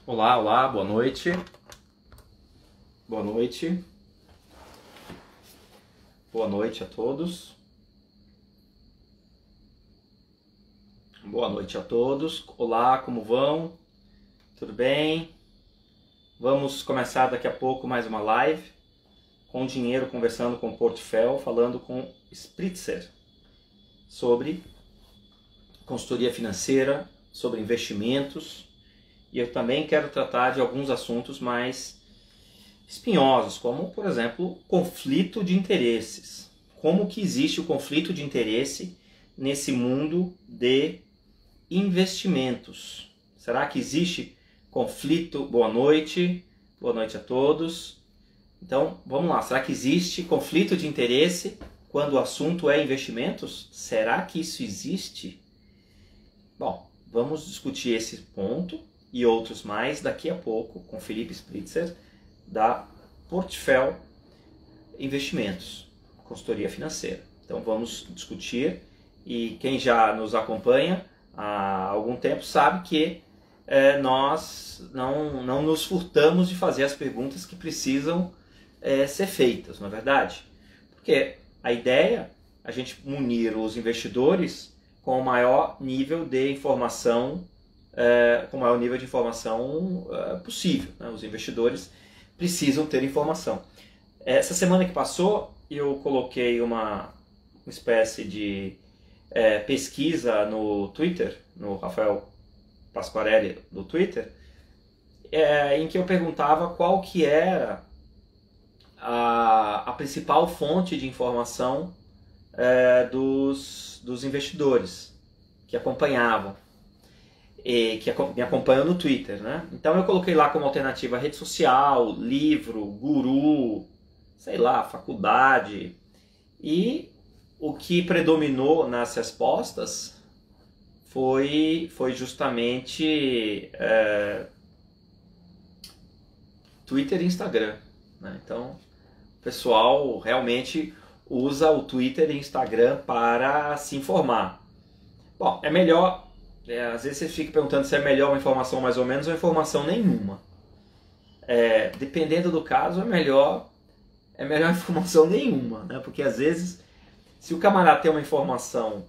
Olá, olá, boa noite. Boa noite. Boa noite a todos. Boa noite a todos. Olá, como vão? Tudo bem? Vamos começar daqui a pouco mais uma live com dinheiro, conversando com o Portfel, falando com Spritzer sobre consultoria financeira, sobre investimentos. E eu também quero tratar de alguns assuntos mais espinhosos, como, por exemplo, conflito de interesses. Como que existe o conflito de interesse nesse mundo de investimentos? Será que existe conflito? Boa noite a todos. Então, vamos lá. Será que existe conflito de interesse quando o assunto é investimentos? Será que isso existe? Bom, vamos discutir esse ponto e outros mais daqui a pouco com Felipe Spritzer, da Portfel Investimentos, consultoria financeira. Então vamos discutir, e quem já nos acompanha há algum tempo sabe que nós não nos furtamos de fazer as perguntas que precisam ser feitas, não é verdade? Porque a ideia é a gente munir os investidores com o maior nível de informação, possível, né? Os investidores precisam ter informação. Essa semana que passou, eu coloquei uma espécie de pesquisa no Twitter, no Rafael Pasquarelli do Twitter, em que eu perguntava qual que era a principal fonte de informação dos investidores que acompanhavam, que me acompanham no Twitter, né? Então eu coloquei lá como alternativa rede social, livro, guru, sei lá, faculdade. E o que predominou nas respostas foi justamente Twitter e Instagram, né? Então o pessoal realmente usa o Twitter e Instagram para se informar. Bom, é melhor. Às vezes você fica perguntando se é melhor uma informação mais ou menos ou informação nenhuma. Dependendo do caso, é melhor informação nenhuma, né? Porque às vezes, se o camarada tem uma informação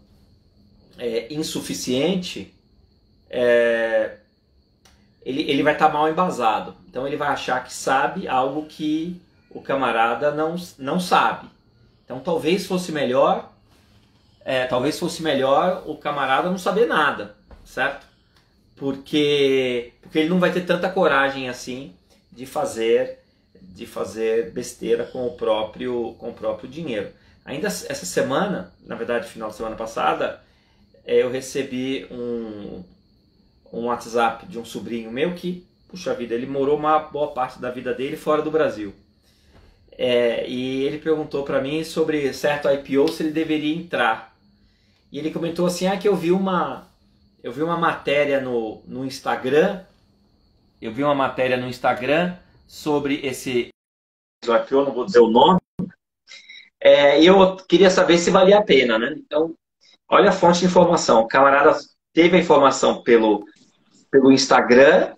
insuficiente, ele vai estar mal embasado. Então ele vai achar que sabe algo que o camarada não sabe. Então talvez fosse melhor o camarada não saber nada, certo? Porque ele não vai ter tanta coragem assim de fazer besteira com o próprio dinheiro. Ainda essa semana, na verdade, final de semana passada, eu recebi um WhatsApp de um sobrinho meu que, puxa vida, ele morou uma boa parte da vida dele fora do Brasil. E ele perguntou para mim sobre certo IPO, se ele deveria entrar. E ele comentou assim, que eu vi uma matéria no Instagram, sobre esse IPO, não vou dizer o nome, e eu queria saber se valia a pena, né? Então, olha a fonte de informação. O camarada teve a informação pelo Instagram.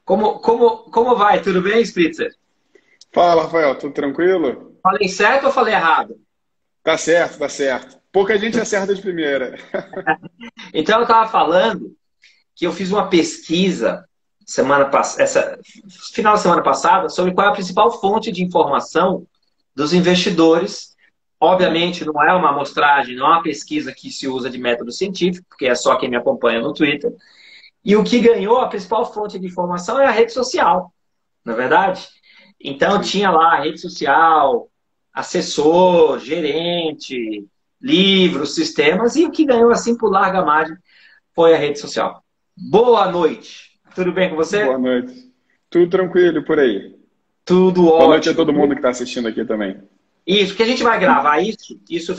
Como vai? Tudo bem, Spritzer? Fala, Rafael, tudo tranquilo? Falei certo ou falei errado? Tá certo, tá certo. Pouca gente acerta de primeira. Então eu estava falando que eu fiz uma pesquisa final da semana passada sobre qual é a principal fonte de informação dos investidores. Obviamente não é uma amostragem, não é uma pesquisa que se usa de método científico, porque é só quem me acompanha no Twitter. E o que ganhou, a principal fonte de informação é a rede social, não é verdade? Então tinha lá a rede social, assessor, gerente, livros, sistemas, e o que ganhou assim por larga margem foi a rede social. Boa noite. Tudo bem com você? Boa noite. Tudo tranquilo por aí. Tudo ótimo. Boa noite a todo mundo que está assistindo aqui também. Isso, que a gente vai gravar isso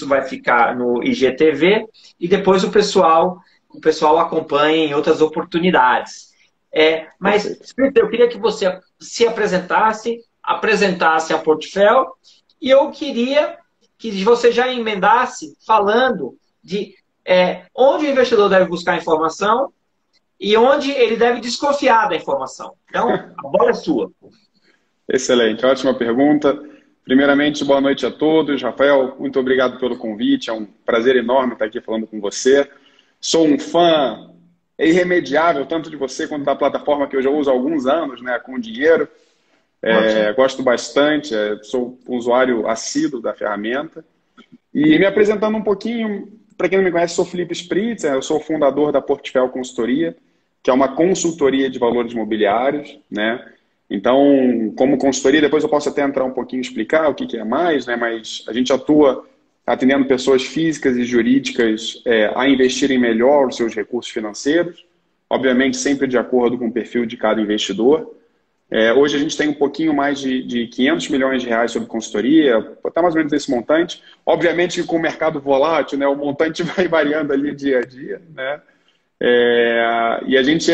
vai ficar no IGTV e depois o pessoal acompanha em outras oportunidades. Mas eu queria que você se apresentasse a Portfel, e eu queria que você já emendasse falando de onde o investidor deve buscar informação e onde ele deve desconfiar da informação. Então, a bola é sua. Excelente, ótima pergunta. Primeiramente, boa noite a todos. Rafael, muito obrigado pelo convite. É um prazer enorme estar aqui falando com você. Sou um fã irremediável, tanto de você quanto da plataforma que eu já uso há alguns anos, né, com dinheiro. Gosto bastante, sou um usuário assíduo da ferramenta. E me apresentando um pouquinho, para quem não me conhece, sou Felipe Spritzer, eu sou o fundador da Portfel Consultoria, que é uma consultoria de valores imobiliários, né? Então, como consultoria, depois eu posso até entrar um pouquinho e explicar o que é mais, né? Mas a gente atua atendendo pessoas físicas e jurídicas a investirem melhor os seus recursos financeiros, obviamente sempre de acordo com o perfil de cada investidor. Hoje a gente tem um pouquinho mais de 500 milhões de reais sobre consultoria, está mais ou menos esse montante. Obviamente que com o mercado volátil, né, o montante vai variando ali dia a dia, né? E a gente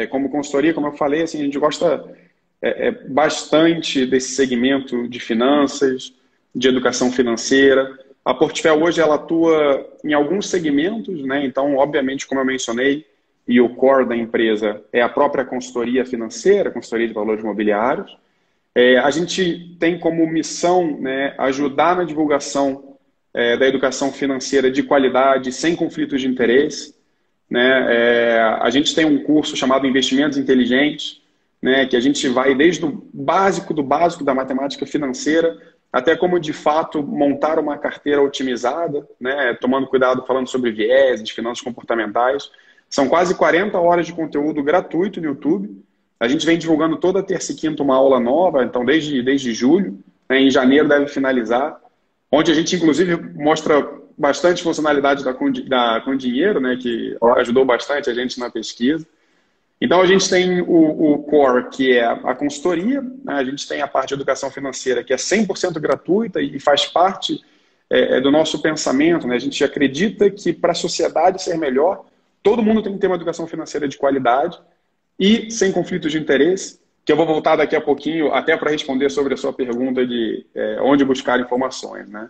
como consultoria, como eu falei, assim, a gente gosta bastante desse segmento de finanças, de educação financeira. A Portfel hoje ela atua em alguns segmentos, né? Então, obviamente, como eu mencionei, e o core da empresa é a própria consultoria financeira, consultoria de valores imobiliários. A gente tem como missão, né, ajudar na divulgação da educação financeira de qualidade, sem conflitos de interesse. Né? A gente tem um curso chamado Investimentos Inteligentes, né, que a gente vai desde o básico do básico da matemática financeira até como, de fato, montar uma carteira otimizada, né, tomando cuidado falando sobre viés, de finanças comportamentais. São quase 40 horas de conteúdo gratuito no YouTube. A gente vem divulgando toda terça e quinta uma aula nova, então desde julho, né, em janeiro deve finalizar, onde a gente, inclusive, mostra bastante funcionalidade com dinheiro, né, que ajudou bastante a gente na pesquisa. Então, a gente tem o core, que é a consultoria, né, a gente tem a parte de educação financeira, que é 100% gratuita e faz parte do nosso pensamento. Né? A gente acredita que para a sociedade ser melhor, todo mundo tem que ter uma educação financeira de qualidade e sem conflitos de interesse, que eu vou voltar daqui a pouquinho até para responder sobre a sua pergunta de onde buscar informações. Né?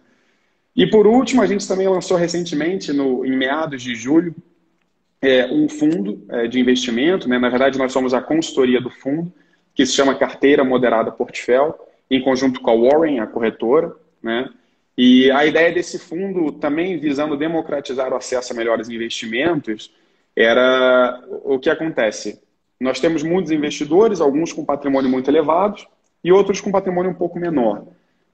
E por último, a gente também lançou recentemente, em meados de julho, um fundo de investimento. Né? Na verdade, nós somos a consultoria do fundo, que se chama Carteira Moderada Portfel, em conjunto com a Warren, a corretora. Né? E a ideia desse fundo, também visando democratizar o acesso a melhores investimentos, era o que acontece. Nós temos muitos investidores, alguns com patrimônio muito elevado e outros com patrimônio um pouco menor.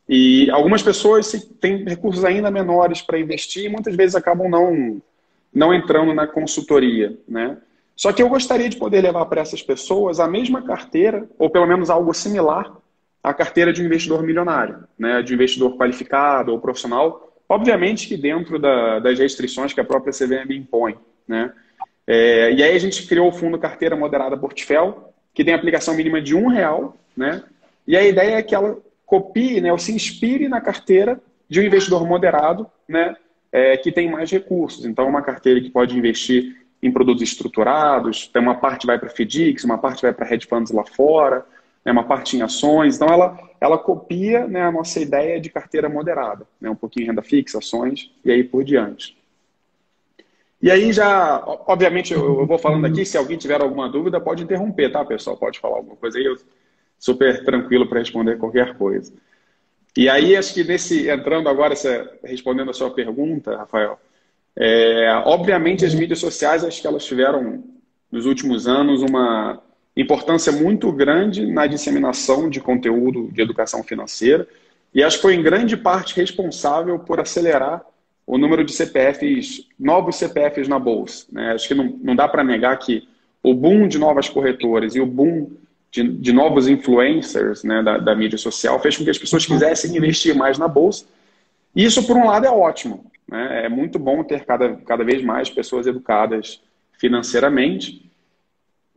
E algumas pessoas têm recursos ainda menores para investir e muitas vezes acabam não entrando na consultoria. Né? Só que eu gostaria de poder levar para essas pessoas a mesma carteira, ou pelo menos algo similar à carteira de um investidor milionário, né? De um investidor qualificado ou profissional, obviamente que dentro das restrições que a própria CVM impõe. Né? E aí a gente criou o fundo Carteira Moderada Portfel, que tem aplicação mínima de R$1, né? E a ideia é que ela copie, né, ou se inspire na carteira de um investidor moderado, né, que tem mais recursos. Então, é uma carteira que pode investir em produtos estruturados, tem uma parte vai para FDICs, uma parte vai para hedge funds lá fora, né, uma parte em ações. Então, ela copia, né, a nossa ideia de carteira moderada, né, um pouquinho em renda fixa, ações e aí por diante. E aí já, obviamente, eu vou falando aqui, se alguém tiver alguma dúvida, pode interromper, tá, pessoal? Pode falar alguma coisa aí, eu super tranquilo para responder qualquer coisa. E aí, acho que entrando agora, respondendo a sua pergunta, Rafael, obviamente as mídias sociais, acho que elas tiveram, nos últimos anos, uma importância muito grande na disseminação de conteúdo de educação financeira e acho que foi em grande parte responsável por acelerar o número de CPFs, novos CPFs na Bolsa. Né? Acho que não dá para negar que o boom de novas corretoras e o boom de novos influencers, né, da mídia social fez com que as pessoas quisessem investir mais na Bolsa. E isso, por um lado, é ótimo. Né? É muito bom ter cada vez mais pessoas educadas financeiramente,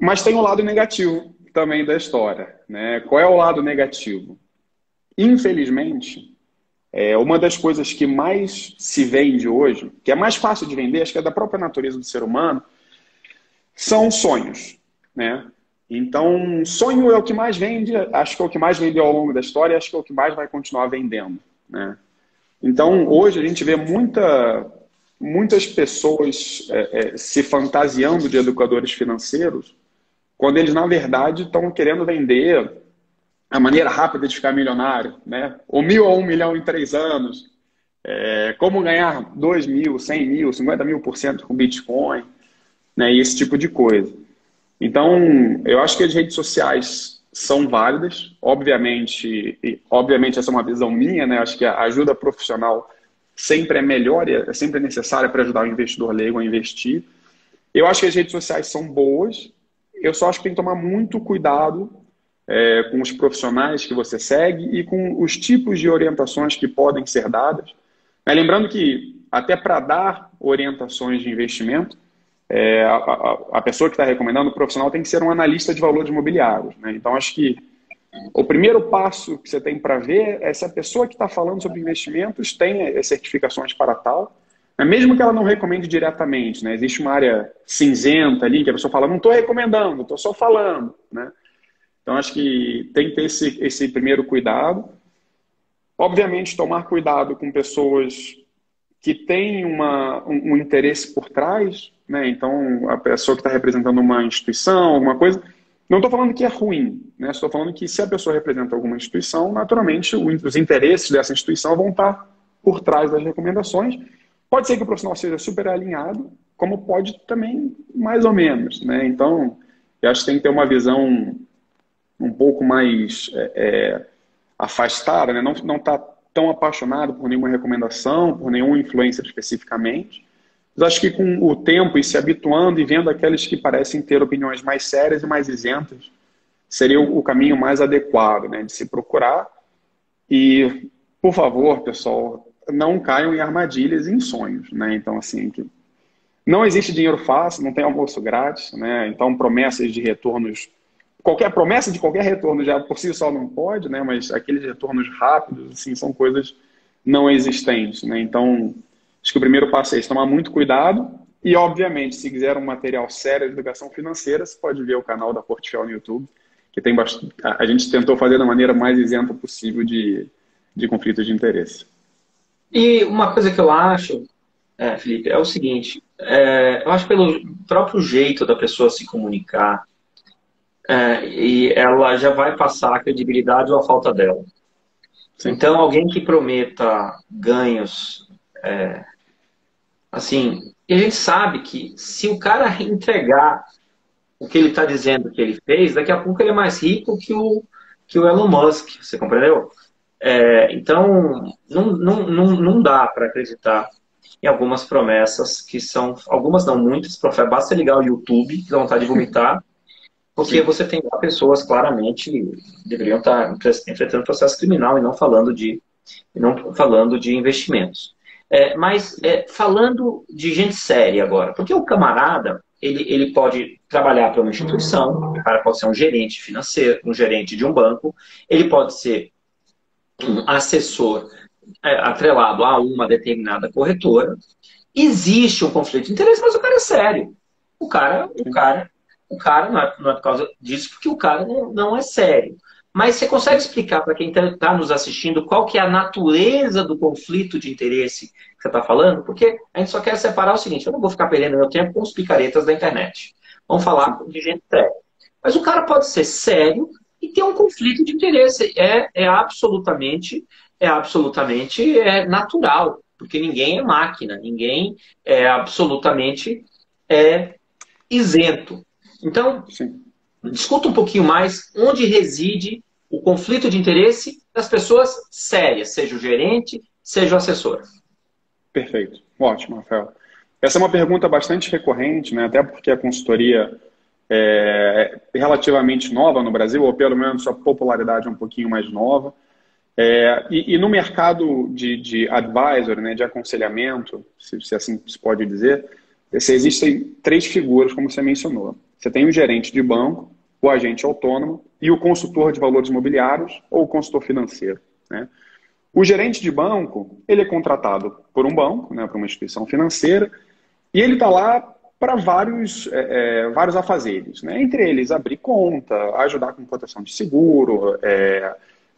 mas tem o lado negativo também da história. Né? Qual é o lado negativo? Infelizmente, uma das coisas que mais se vende hoje, que é mais fácil de vender, acho que é da própria natureza do ser humano, são sonhos. Né? Então, sonho é o que mais vende, acho que é o que mais vendeu ao longo da história, acho que é o que mais vai continuar vendendo. Né? Então, hoje a gente vê muita muitas pessoas se fantasiando de educadores financeiros, quando eles, na verdade, estão querendo vender a maneira rápida de ficar milionário, né? O 1.000 a 1 milhão em 3 anos, como ganhar 2 mil, 100 mil, 50 mil por cento com Bitcoin, né? E esse tipo de coisa. Então, eu acho que as redes sociais são válidas, obviamente, essa é uma visão minha, né? Acho que a ajuda profissional sempre é melhor e é sempre necessária para ajudar o investidor leigo a investir. Eu acho que as redes sociais são boas, eu só acho que tem que tomar muito cuidado com os profissionais que você segue e com os tipos de orientações que podem ser dadas. Lembrando que até para dar orientações de investimento, a pessoa que está recomendando, o profissional, tem que ser um analista de valores imobiliários, né? Então, acho que o primeiro passo que você tem para ver é se a pessoa que está falando sobre investimentos tem as certificações para tal, né? Mesmo que ela não recomende diretamente, né? Existe uma área cinzenta ali que a pessoa fala, não estou recomendando, estou só falando, né? Então, acho que tem que ter esse primeiro cuidado. Obviamente, tomar cuidado com pessoas que têm um interesse por trás, né? Então, a pessoa que está representando uma instituição, alguma coisa, não estou falando que é ruim, né? Estou falando que se a pessoa representa alguma instituição, naturalmente os interesses dessa instituição vão estar por trás das recomendações. Pode ser que o profissional seja super alinhado, como pode também mais ou menos, né? Então, eu acho que tem que ter uma visão um pouco mais afastada, né? Não está tão apaixonado por nenhuma recomendação, por nenhum influencer especificamente. Mas acho que com o tempo e se habituando e vendo aqueles que parecem ter opiniões mais sérias e mais isentas, seria o caminho mais adequado, né, de se procurar. E, por favor, pessoal, não caiam em armadilhas e em sonhos, né? Então, assim, não existe dinheiro fácil, não tem almoço grátis, né? Então, promessas de retornos, qualquer promessa de qualquer retorno já por si só não pode, né? Mas aqueles retornos rápidos, assim, são coisas não existentes, né? Então, acho que o primeiro passo é esse, tomar muito cuidado e, obviamente, se quiser um material sério de educação financeira, você pode ver o canal da Portfel no YouTube, que tem bastante, a gente tentou fazer da maneira mais isenta possível de conflitos de interesse. E uma coisa que eu acho, Felipe, é o seguinte, eu acho que pelo próprio jeito da pessoa se comunicar, e ela já vai passar a credibilidade ou a falta dela. Sim. Então, alguém que prometa ganhos, assim, e a gente sabe que se o cara entregar o que ele está dizendo que ele fez, daqui a pouco ele é mais rico que o Elon Musk, você compreendeu? Então, não dá para acreditar em algumas promessas que são, algumas não, muitas, basta ligar o YouTube, que dá vontade de vomitar, porque você tem pessoas claramente deveriam estar enfrentando processo criminal e não falando de investimentos. Mas falando de gente séria agora, porque o camarada, ele pode trabalhar para uma instituição, o cara pode ser um gerente financeiro, um gerente de um banco, ele pode ser um assessor atrelado a uma determinada corretora. Existe um conflito de interesse, mas o cara é sério. O cara não é por causa disso, porque o cara não é sério. Mas você consegue explicar para quem está nos assistindo qual que é a natureza do conflito de interesse que você está falando? Porque a gente só quer separar o seguinte, eu não vou ficar perdendo meu tempo com os picaretas da internet. Vamos falar de gente séria. Mas o cara pode ser sério e ter um conflito de interesse. É absolutamente natural, porque ninguém é máquina, ninguém é absolutamente isento. Então, discuta um pouquinho mais onde reside o conflito de interesse das pessoas sérias, seja o gerente, seja o assessor. Perfeito. Ótimo, Rafael. Essa é uma pergunta bastante recorrente, né? Até porque a consultoria é relativamente nova no Brasil, ou pelo menos sua popularidade é um pouquinho mais nova. E no mercado de advisor, né, de aconselhamento, se assim se pode dizer, existem 3 figuras, como você mencionou. Você tem o gerente de banco, o agente autônomo e o consultor de valores imobiliários ou o consultor financeiro, né? O gerente de banco, ele é contratado por um banco, né, por uma instituição financeira, e ele está lá para vários afazeres, né? Entre eles, abrir conta, ajudar com proteção de seguro,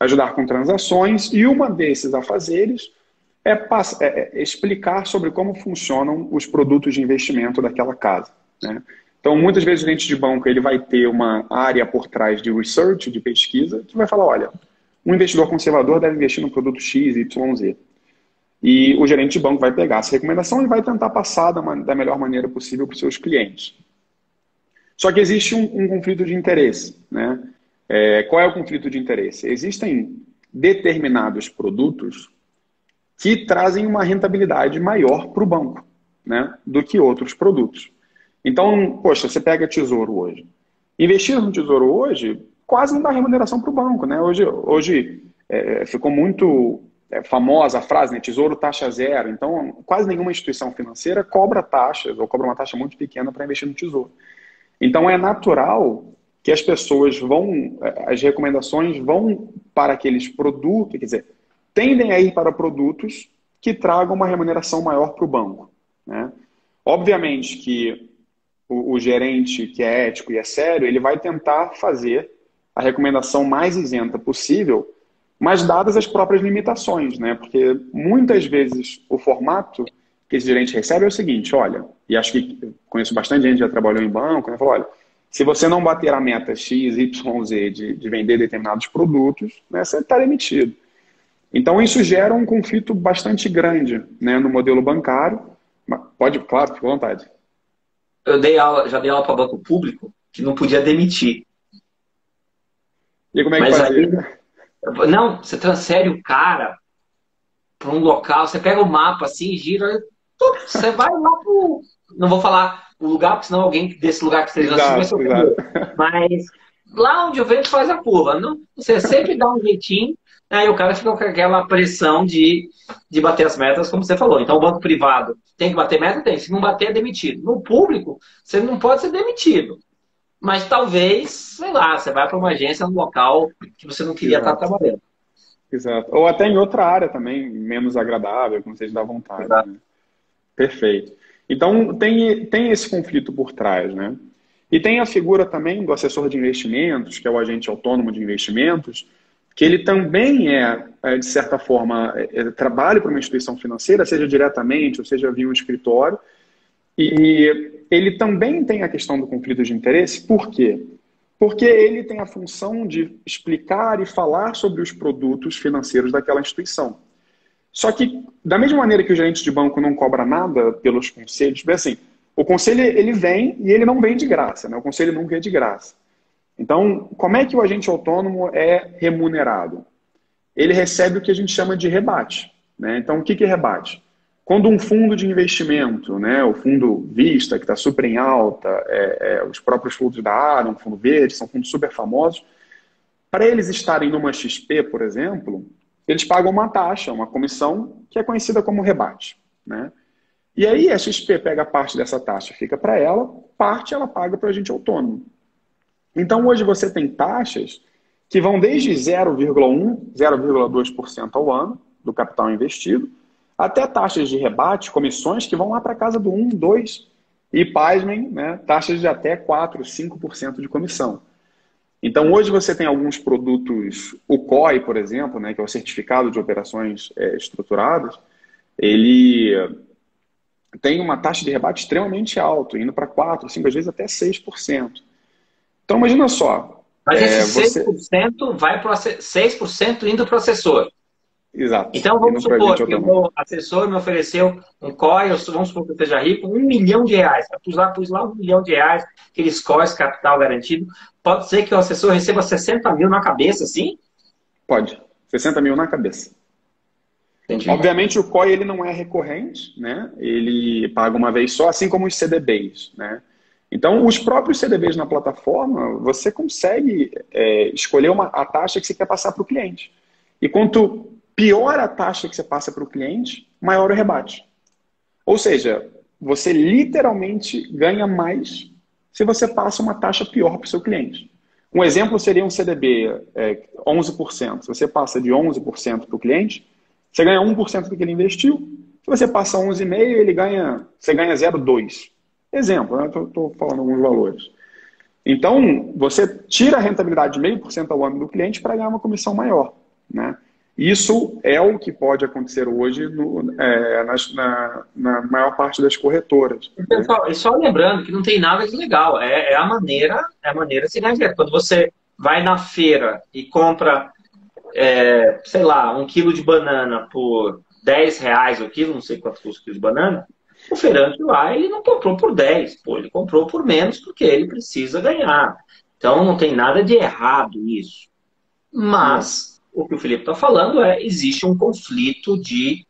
ajudar com transações, e uma desses afazeres é explicar sobre como funcionam os produtos de investimento daquela casa, né? Então, muitas vezes o gerente de banco ele vai ter uma área por trás de research, de pesquisa, que vai falar, olha, um investidor conservador deve investir no produto X, Y, Z. E o gerente de banco vai pegar essa recomendação e vai tentar passar da melhor maneira possível para os seus clientes. Só que existe um conflito de interesse, né? Qual é o conflito de interesse? Existem determinados produtos que trazem uma rentabilidade maior para o banco, né, do que outros produtos. Então, poxa, você pega tesouro hoje. Investir no tesouro hoje quase não dá remuneração para o banco, né? Hoje ficou muito famosa a frase, né, tesouro taxa zero. Então, quase nenhuma instituição financeira cobra taxas ou cobra uma taxa muito pequena para investir no tesouro. Então, é natural que as pessoas as recomendações vão para aqueles produtos, quer dizer, tendem a ir para produtos que tragam uma remuneração maior para o banco, né? Obviamente que o gerente que é ético e é sério, ele vai tentar fazer a recomendação mais isenta possível, mas dadas as próprias limitações, né? Porque muitas vezes o formato que esse gerente recebe é o seguinte, olha, e acho que conheço bastante gente que já trabalhou em banco, né? Falou, olha, se você não bater a meta X, Y, Z de vender determinados produtos, né, você está demitido. Então, isso gera um conflito bastante grande, né, no modelo bancário. Pode, claro, fique à vontade. Já dei aula para banco público que não podia demitir. E como é que Mas aí, fazia? não, você transfere o cara para um local, você pega o mapa assim, gira, você vai lá pro. Não vou falar o lugar, porque senão alguém desse lugar que esteja assistindo vai se Exato, exato. ofender. Mas lá onde o vento faz a curva. Não, você sempre dá um jeitinho, aí o cara fica com aquela pressão de bater as metas, como você falou. Então, o banco privado tem que bater meta? Tem. Se não bater, é demitido. No público, você não pode ser demitido. Mas talvez, sei lá, você vai para uma agência no local que você não queria estar Exato, trabalhando. exato. Ou até em outra área também, menos agradável, como vocês dá vontade, Exato. né? Perfeito. Então, tem esse conflito por trás, né? E tem a figura também do assessor de investimentos, que é o agente autônomo de investimentos, que ele também de certa forma, trabalha para uma instituição financeira, seja diretamente ou seja via um escritório, e ele também tem a questão do conflito de interesse. Por quê? Porque ele tem a função de explicar e falar sobre os produtos financeiros daquela instituição. Só que, da mesma maneira que o gerente de banco não cobra nada pelos conselhos, assim, o conselho ele vem e ele não vem de graça, né? O conselho nunca é de graça. Então, como é que o agente autônomo é remunerado? Ele recebe o que a gente chama de rebate, né? Então, o que é rebate? Quando um fundo de investimento, né, o fundo Vista, que está super em alta, os próprios fundos da Área, um fundo verde, são fundos super famosos, para eles estarem numa XP, por exemplo, eles pagam uma taxa, uma comissão, que é conhecida como rebate, né? E aí a XP pega parte dessa taxa, fica para ela, parte ela paga para o agente autônomo. Então hoje você tem taxas que vão desde 0,1, 0,2% ao ano do capital investido, até taxas de rebate, comissões que vão lá para casa do 1, 2 e, pasmem, né, taxas de até 4, 5% de comissão. Então, hoje você tem alguns produtos, o COI, por exemplo, né, que é o Certificado de Operações Estruturadas, ele tem uma taxa de rebate extremamente alta, indo para 4, 5, às vezes até 6%. Então, imagina só. Mas esse Você... 6% vai para 6% indo para o assessor. Exato. Então, E vamos não para a gente supor que o autônomo. meu assessor me ofereceu um COI, vamos supor que eu esteja rico, R$ 1.000.000. Eu pus lá R$ 1.000.000, aqueles COIs, capital garantido. Pode ser que o assessor receba 60 mil na cabeça, sim? Pode. 60 mil na cabeça. Entendi. Obviamente, o COI ele não é recorrente, né? Ele paga uma vez só, assim como os CDBs, né? Então, os próprios CDBs na plataforma, você consegue escolher a taxa que você quer passar para o cliente. E quanto pior a taxa que você passa para o cliente, maior o rebate. Ou seja, você literalmente ganha mais se você passa uma taxa pior para o seu cliente. Um exemplo seria um CDB 11%. Se você passa de 11% para o cliente, você ganha 1% do que ele investiu. Se você passa 11,5%, você ganha 0,2%. Exemplo, né? Estou falando alguns valores. Então, você tira a rentabilidade de 0,5% ao ano do cliente para ganhar uma comissão maior, né? Isso é o que pode acontecer hoje na maior parte das corretoras, né? Pessoal, e só lembrando que não tem nada de legal, é a maneira de se ganhar dinheiro. Quando você vai na feira e compra, sei lá, 1 quilo de banana por R$ 10 o quilo, não sei quanto custa o quilo de banana, o feirante lá, ele não comprou por 10, pô, ele comprou por menos porque ele precisa ganhar. Então não tem nada de errado nisso. Mas o que o Felipe está falando existe um conflito de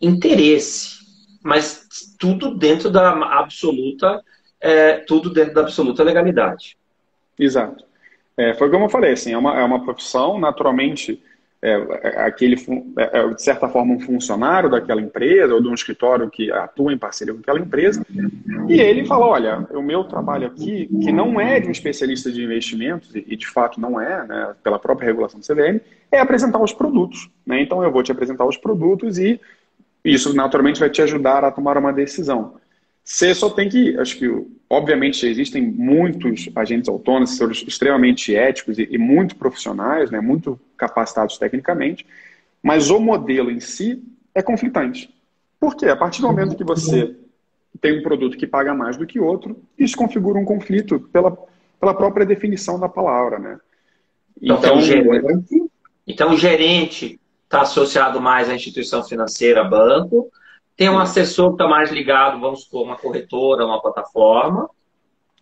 interesse, mas tudo dentro da absoluta legalidade. Exato. Foi como eu falei, assim, é uma profissão, naturalmente, de certa forma, um funcionário daquela empresa ou de um escritório que atua em parceria com aquela empresa, e ele fala, olha, o meu trabalho aqui, que não é de um especialista de investimentos, e de fato não é, né, pela própria regulação do CVM, é apresentar os produtos, né? Então eu vou te apresentar os produtos e isso naturalmente vai te ajudar a tomar uma decisão. Você só tem que, acho que, obviamente, existem muitos agentes autônomos, extremamente éticos e muito profissionais, né, muito capacitados tecnicamente, mas o modelo em si é conflitante. Por quê? A partir do momento que você tem um produto que paga mais do que outro, isso configura um conflito pela própria definição da palavra, né? Então o gerente está associado mais à instituição financeira, banco. Tem um assessor que está mais ligado, vamos supor, uma corretora, uma plataforma.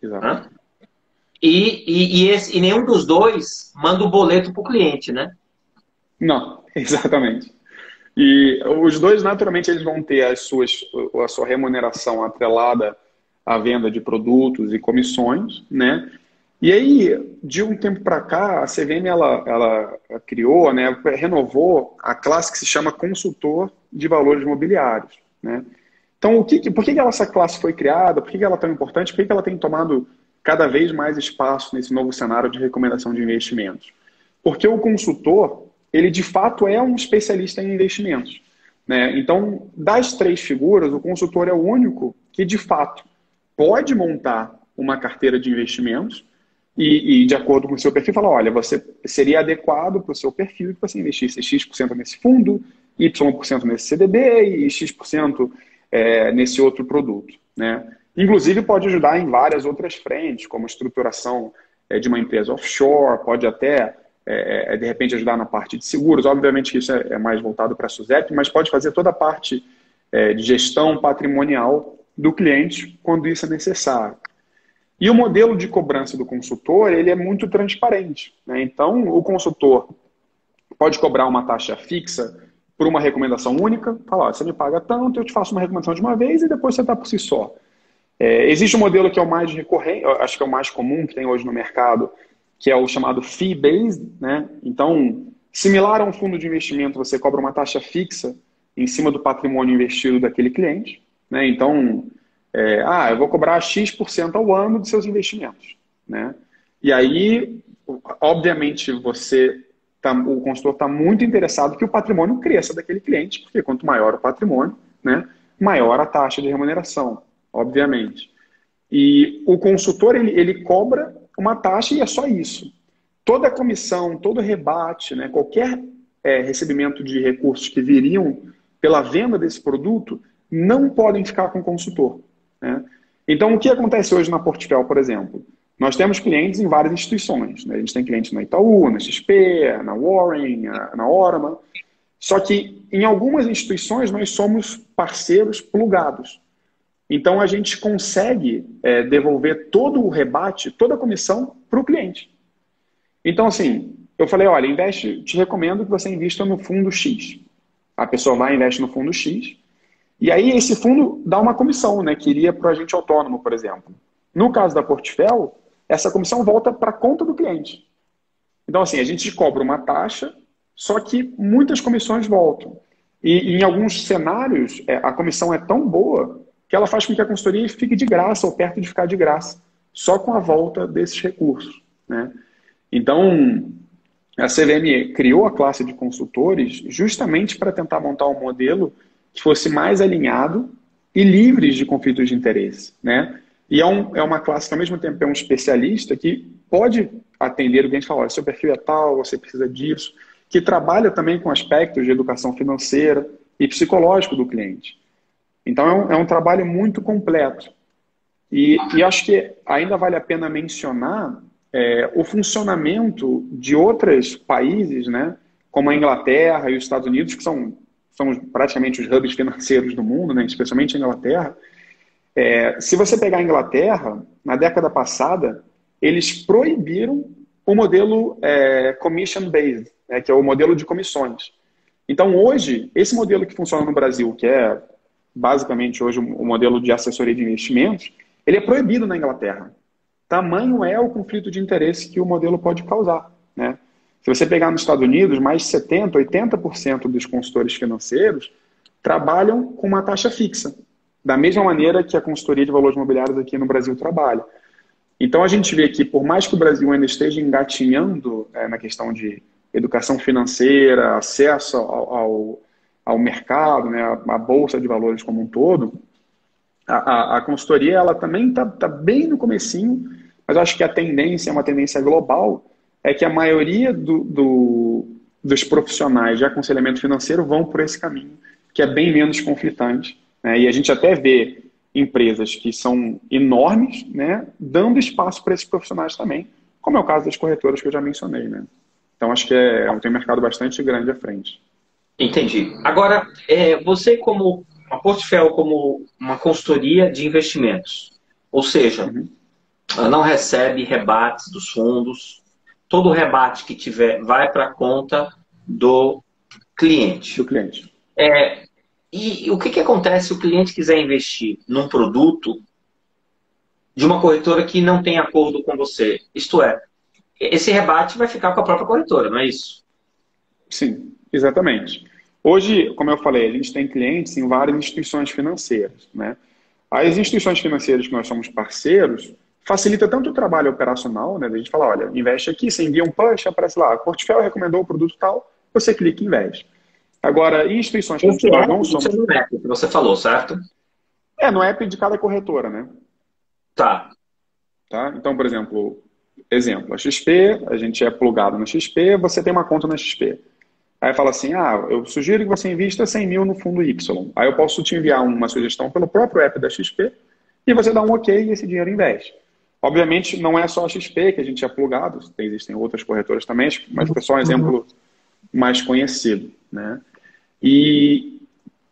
Exato. Né? E nenhum dos dois manda o boleto para o cliente, né? Não, exatamente. E os dois, naturalmente, eles vão ter a sua remuneração atrelada à venda de produtos e comissões, né? E aí, de um tempo para cá, a CVM ela criou, né, renovou a classe que se chama consultor de valores imobiliários, né? Então, por que essa classe foi criada? Por que ela é tão importante? Por que ela tem tomado cada vez mais espaço nesse novo cenário de recomendação de investimentos? Porque o consultor, ele de fato é um especialista em investimentos, né? Então, das 3 figuras, o consultor é o único que de fato pode montar uma carteira de investimentos e de acordo com o seu perfil, falar, olha, você seria adequado para o seu perfil que você investisse X% nesse fundo, Y% nesse CDB e X% nesse outro produto, né? Inclusive pode ajudar em várias outras frentes, como estruturação de uma empresa offshore, pode até, de repente, ajudar na parte de seguros. Obviamente que isso é mais voltado para a SUSEP, mas pode fazer toda a parte de gestão patrimonial do cliente quando isso é necessário. E o modelo de cobrança do consultor, ele é muito transparente, né? Então, o consultor pode cobrar uma taxa fixa por uma recomendação única, falar, você me paga tanto, eu te faço uma recomendação de uma vez e depois você está por si só. Existe um modelo que é o mais recorrente, acho que é o mais comum que tem hoje no mercado, que é o chamado fee-based, né? Então, similar a um fundo de investimento, você cobra uma taxa fixa em cima do patrimônio investido daquele cliente, né? Então, eu vou cobrar X% ao ano dos seus investimentos, né? E aí, obviamente, o consultor está muito interessado que o patrimônio cresça daquele cliente, porque quanto maior o patrimônio, né, maior a taxa de remuneração, obviamente. E o consultor, ele cobra uma taxa e é só isso. Toda a comissão, todo rebate, né, qualquer recebimento de recursos que viriam pela venda desse produto, não podem ficar com o consultor, né? Então, o que acontece hoje na Portfel, por exemplo? Nós temos clientes em várias instituições, né? A gente tem clientes na Itaú, na XP, na Warren, na Orama. Só que em algumas instituições nós somos parceiros plugados. Então a gente consegue devolver todo o rebate, toda a comissão para o cliente. Então, assim, eu falei, olha, te recomendo que você invista no fundo X. A pessoa vai e investe no fundo X. E aí esse fundo dá uma comissão, né, que iria para o agente autônomo, por exemplo. No caso da Portfel, essa comissão volta para a conta do cliente. Então, assim, a gente cobra uma taxa, só que muitas comissões voltam. E em alguns cenários, a comissão é tão boa que ela faz com que a consultoria fique de graça ou perto de ficar de graça, só com a volta desses recursos, né? Então, a CVM criou a classe de consultores justamente para tentar montar um modelo que fosse mais alinhado e livres de conflitos de interesse, né? E é uma classe que, ao mesmo tempo, é um especialista que pode atender o cliente e falar, olha, seu perfil é tal, você precisa disso. que trabalha também com aspectos de educação financeira e psicológico do cliente. Então, é um trabalho muito completo. E acho que ainda vale a pena mencionar o funcionamento de outros países, né, como a Inglaterra e os Estados Unidos, que são praticamente os hubs financeiros do mundo, né, especialmente a Inglaterra. Se você pegar a Inglaterra, na década passada, eles proibiram o modelo commission-based, né, que é o modelo de comissões. Então, hoje, esse modelo que funciona no Brasil, que é basicamente hoje o modelo de assessoria de investimentos, ele é proibido na Inglaterra. Tamanho é o conflito de interesse que o modelo pode causar, né? Se você pegar nos Estados Unidos, mais de 70%, 80% dos consultores financeiros trabalham com uma taxa fixa, da mesma maneira que a consultoria de valores imobiliários aqui no Brasil trabalha. Então, a gente vê que, por mais que o Brasil ainda esteja engatinhando na questão de educação financeira, acesso ao mercado, né, à bolsa de valores como um todo, a consultoria ela também está bem no comecinho, mas eu acho que a tendência é uma tendência global, é que a maioria dos profissionais de aconselhamento financeiro vão por esse caminho, que é bem menos conflitante, né? E a gente até vê empresas que são enormes, né, dando espaço para esses profissionais também, como é o caso das corretoras que eu já mencionei, né? Então, acho que tem um mercado bastante grande à frente. Entendi. Agora, você como uma Portfel, como uma consultoria de investimentos, ou seja, ela não recebe rebates dos fundos, todo o rebate que tiver vai para a conta do cliente. Do cliente. E o que acontece se o cliente quiser investir num produto de uma corretora que não tem acordo com você? Isto é, esse rebate vai ficar com a própria corretora, não é isso? Sim, exatamente. Hoje, como eu falei, a gente tem clientes em várias instituições financeiras, né? As instituições financeiras que nós somos parceiros facilita tanto o trabalho operacional, né? A gente fala, olha, investe aqui, você envia um push, aparece lá, a Portfel recomendou o produto tal, você clica e investe. Agora, em instituições que nós não somos... Isso é no app que você falou, certo? No app de cada corretora, né? Tá. Então, por exemplo, a XP, a gente é plugado na XP, você tem uma conta na XP. Aí fala assim, eu sugiro que você invista 100 mil no fundo Y. Aí eu posso te enviar uma sugestão pelo próprio app da XP e você dá um ok e esse dinheiro investe. Obviamente, não é só a XP que a gente é plugado, existem outras corretoras também, mas foi só um exemplo mais conhecido, né? E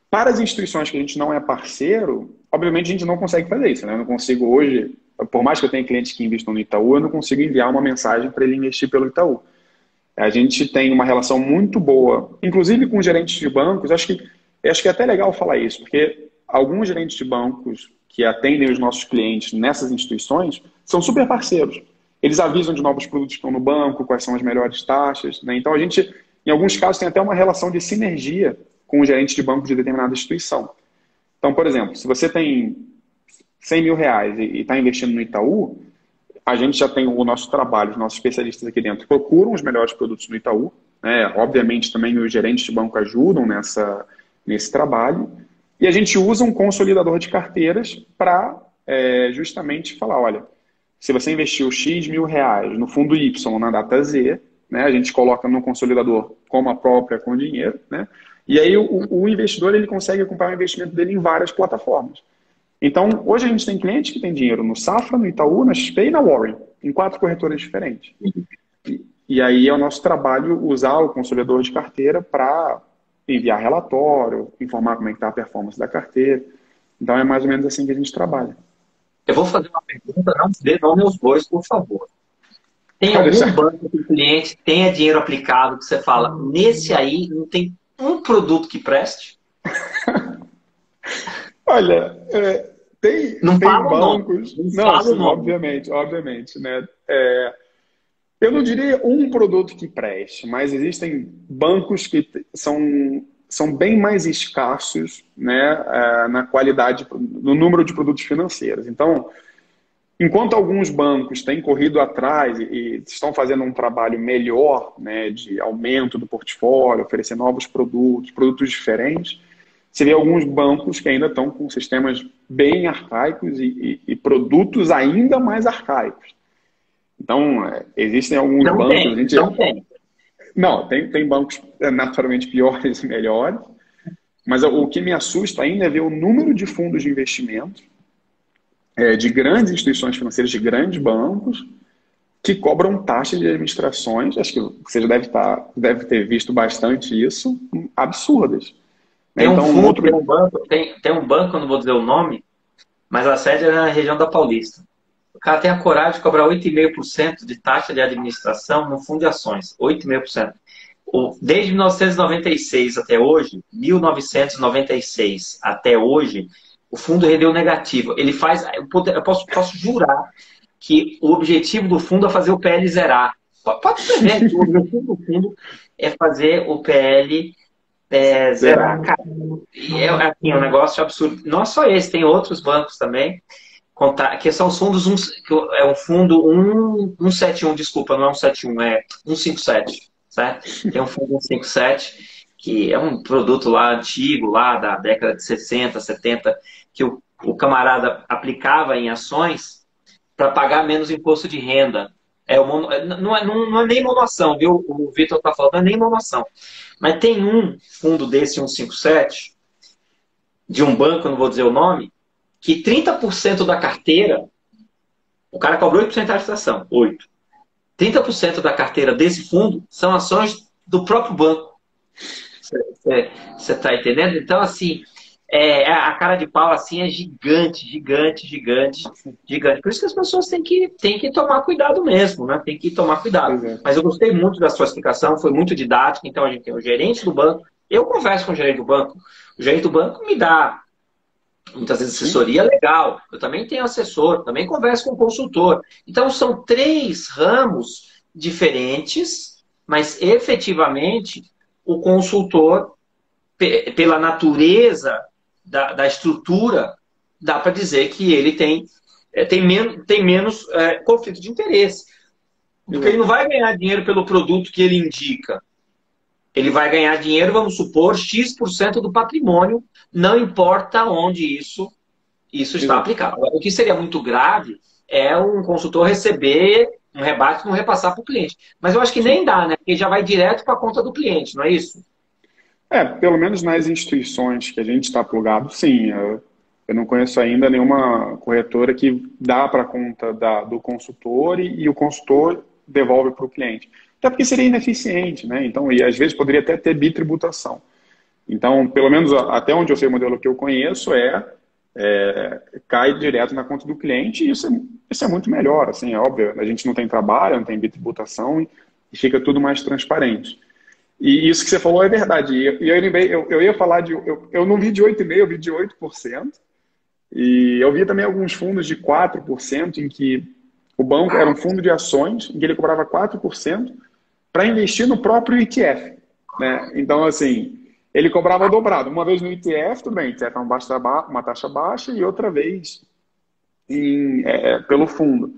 para as instituições que a gente não é parceiro, obviamente a gente não consegue fazer isso, né? Eu não consigo hoje, por mais que eu tenha clientes que investam no Itaú, eu não consigo enviar uma mensagem para ele investir pelo Itaú. A gente tem uma relação muito boa, inclusive com gerentes de bancos. Acho que é até legal falar isso, porque alguns gerentes de bancos que atendem os nossos clientes nessas instituições são super parceiros. Eles avisam de novos produtos que estão no banco, quais são as melhores taxas, né? Então, a gente, em alguns casos, tem até uma relação de sinergia com o gerente de banco de determinada instituição. Então, por exemplo, se você tem 100 mil reais e está investindo no Itaú, a gente já tem o nosso trabalho, os nossos especialistas aqui dentro procuram os melhores produtos no Itaú, né? Obviamente também os gerentes de banco ajudam nesse trabalho, e a gente usa um consolidador de carteiras para justamente falar, olha, se você investiu X mil reais no fundo Y na data Z, né, a gente coloca no consolidador como a própria com dinheiro, né? E aí o investidor ele consegue acompanhar o investimento dele em várias plataformas. Então, hoje a gente tem clientes que têm dinheiro no Safra, no Itaú, na XP e na Warren, em 4 corretoras diferentes. E aí é o nosso trabalho usar o consolidador de carteira para enviar relatório, informar como é que está a performance da carteira. Então, é mais ou menos assim que a gente trabalha. Eu vou fazer uma pergunta, não dê nome aos bois, por favor. Tem algum banco que o cliente tenha dinheiro aplicado que você fala, nesse aí não tem um produto que preste? Olha, tem bancos... Não, sim, obviamente, né? Eu não diria um produto que preste, mas existem bancos que são bem mais escassos, né, na qualidade, no número de produtos financeiros. Então, enquanto alguns bancos têm corrido atrás e estão fazendo um trabalho melhor, né, de aumento do portfólio, oferecer novos produtos diferentes, você vê alguns bancos que ainda estão com sistemas bem arcaicos e produtos ainda mais arcaicos. Então, existem alguns bancos... Não, tem bancos naturalmente piores e melhores, mas o que me assusta ainda é ver o número de fundos de investimento de grandes instituições financeiras, de grandes bancos, que cobram taxas de administrações, acho que você já deve ter visto bastante isso, absurdas. Tem um Então, fundo, tem um banco, eu não vou dizer o nome, mas a sede é na região da Paulista. O cara tem a coragem de cobrar 8,5% de taxa de administração no fundo de ações. 8,5%. Desde 1996 até hoje, 1996 até hoje, o fundo rendeu negativo. Ele faz, eu posso jurar que o objetivo do fundo é fazer o PL zerar. Pode escrever que o objetivo do fundo é fazer o PL zerar. Cara, assim, é um negócio absurdo. Não é só esse, tem outros bancos também, que são os fundos, é um fundo 171, desculpa, não é 171, é 157, certo? Tem um fundo 157, que é um produto lá antigo, lá da década de 60, 70, que o camarada aplicava em ações para pagar menos imposto de renda. Não é nem monoação, viu? O Vitor está falando, não é nem monoação. Mas tem um fundo desse 157, de um banco, não vou dizer o nome, que 30% da carteira, o cara cobrou 8% de administração, 8%. 30% da carteira desse fundo são ações do próprio banco. Você está entendendo? Então, assim, a cara de pau assim é gigante, gigante, gigante, gigante. Por isso que as pessoas têm que tomar cuidado mesmo, né? Tem que tomar cuidado. Mas eu gostei muito da sua explicação, foi muito didática. Então, a gente tem o gerente do banco. Eu converso com o gerente do banco. O gerente do banco me dá muitas vezes assessoria legal. Eu também tenho assessor, também converso com o consultor. Então, são 3 ramos diferentes, mas efetivamente o consultor, pela natureza da estrutura, dá para dizer que ele tem menos conflito de interesse. Porque ele não vai ganhar dinheiro pelo produto que ele indica. Ele vai ganhar dinheiro, vamos supor, X% do patrimônio, não importa onde isso está aplicado. O que seria muito grave é um consultor receber um rebate e não repassar para o cliente. Mas eu acho que nem dá, né? Porque já vai direto para a conta do cliente, não é isso? Pelo menos nas instituições que a gente está plugado, sim. Eu não conheço ainda nenhuma corretora que dá para a conta do consultor e o consultor devolve para o cliente. Até porque seria ineficiente, né? Então, e às vezes poderia até ter bitributação. Então, pelo menos até onde eu sei o modelo que eu conheço cai direto na conta do cliente e isso é muito melhor, assim, é óbvio. A gente não tem trabalho, não tem bitributação e fica tudo mais transparente. E isso que você falou é verdade. E eu ia falar eu não vi de 8,5%, eu vi de 8%. E eu vi também alguns fundos de 4%, em que o banco era um fundo de ações, em que ele cobrava 4% para investir no próprio ETF. Né? Então, assim, ele cobrava dobrado. Uma vez no ETF, tudo bem, ETF é uma taxa baixa, e outra vez pelo fundo.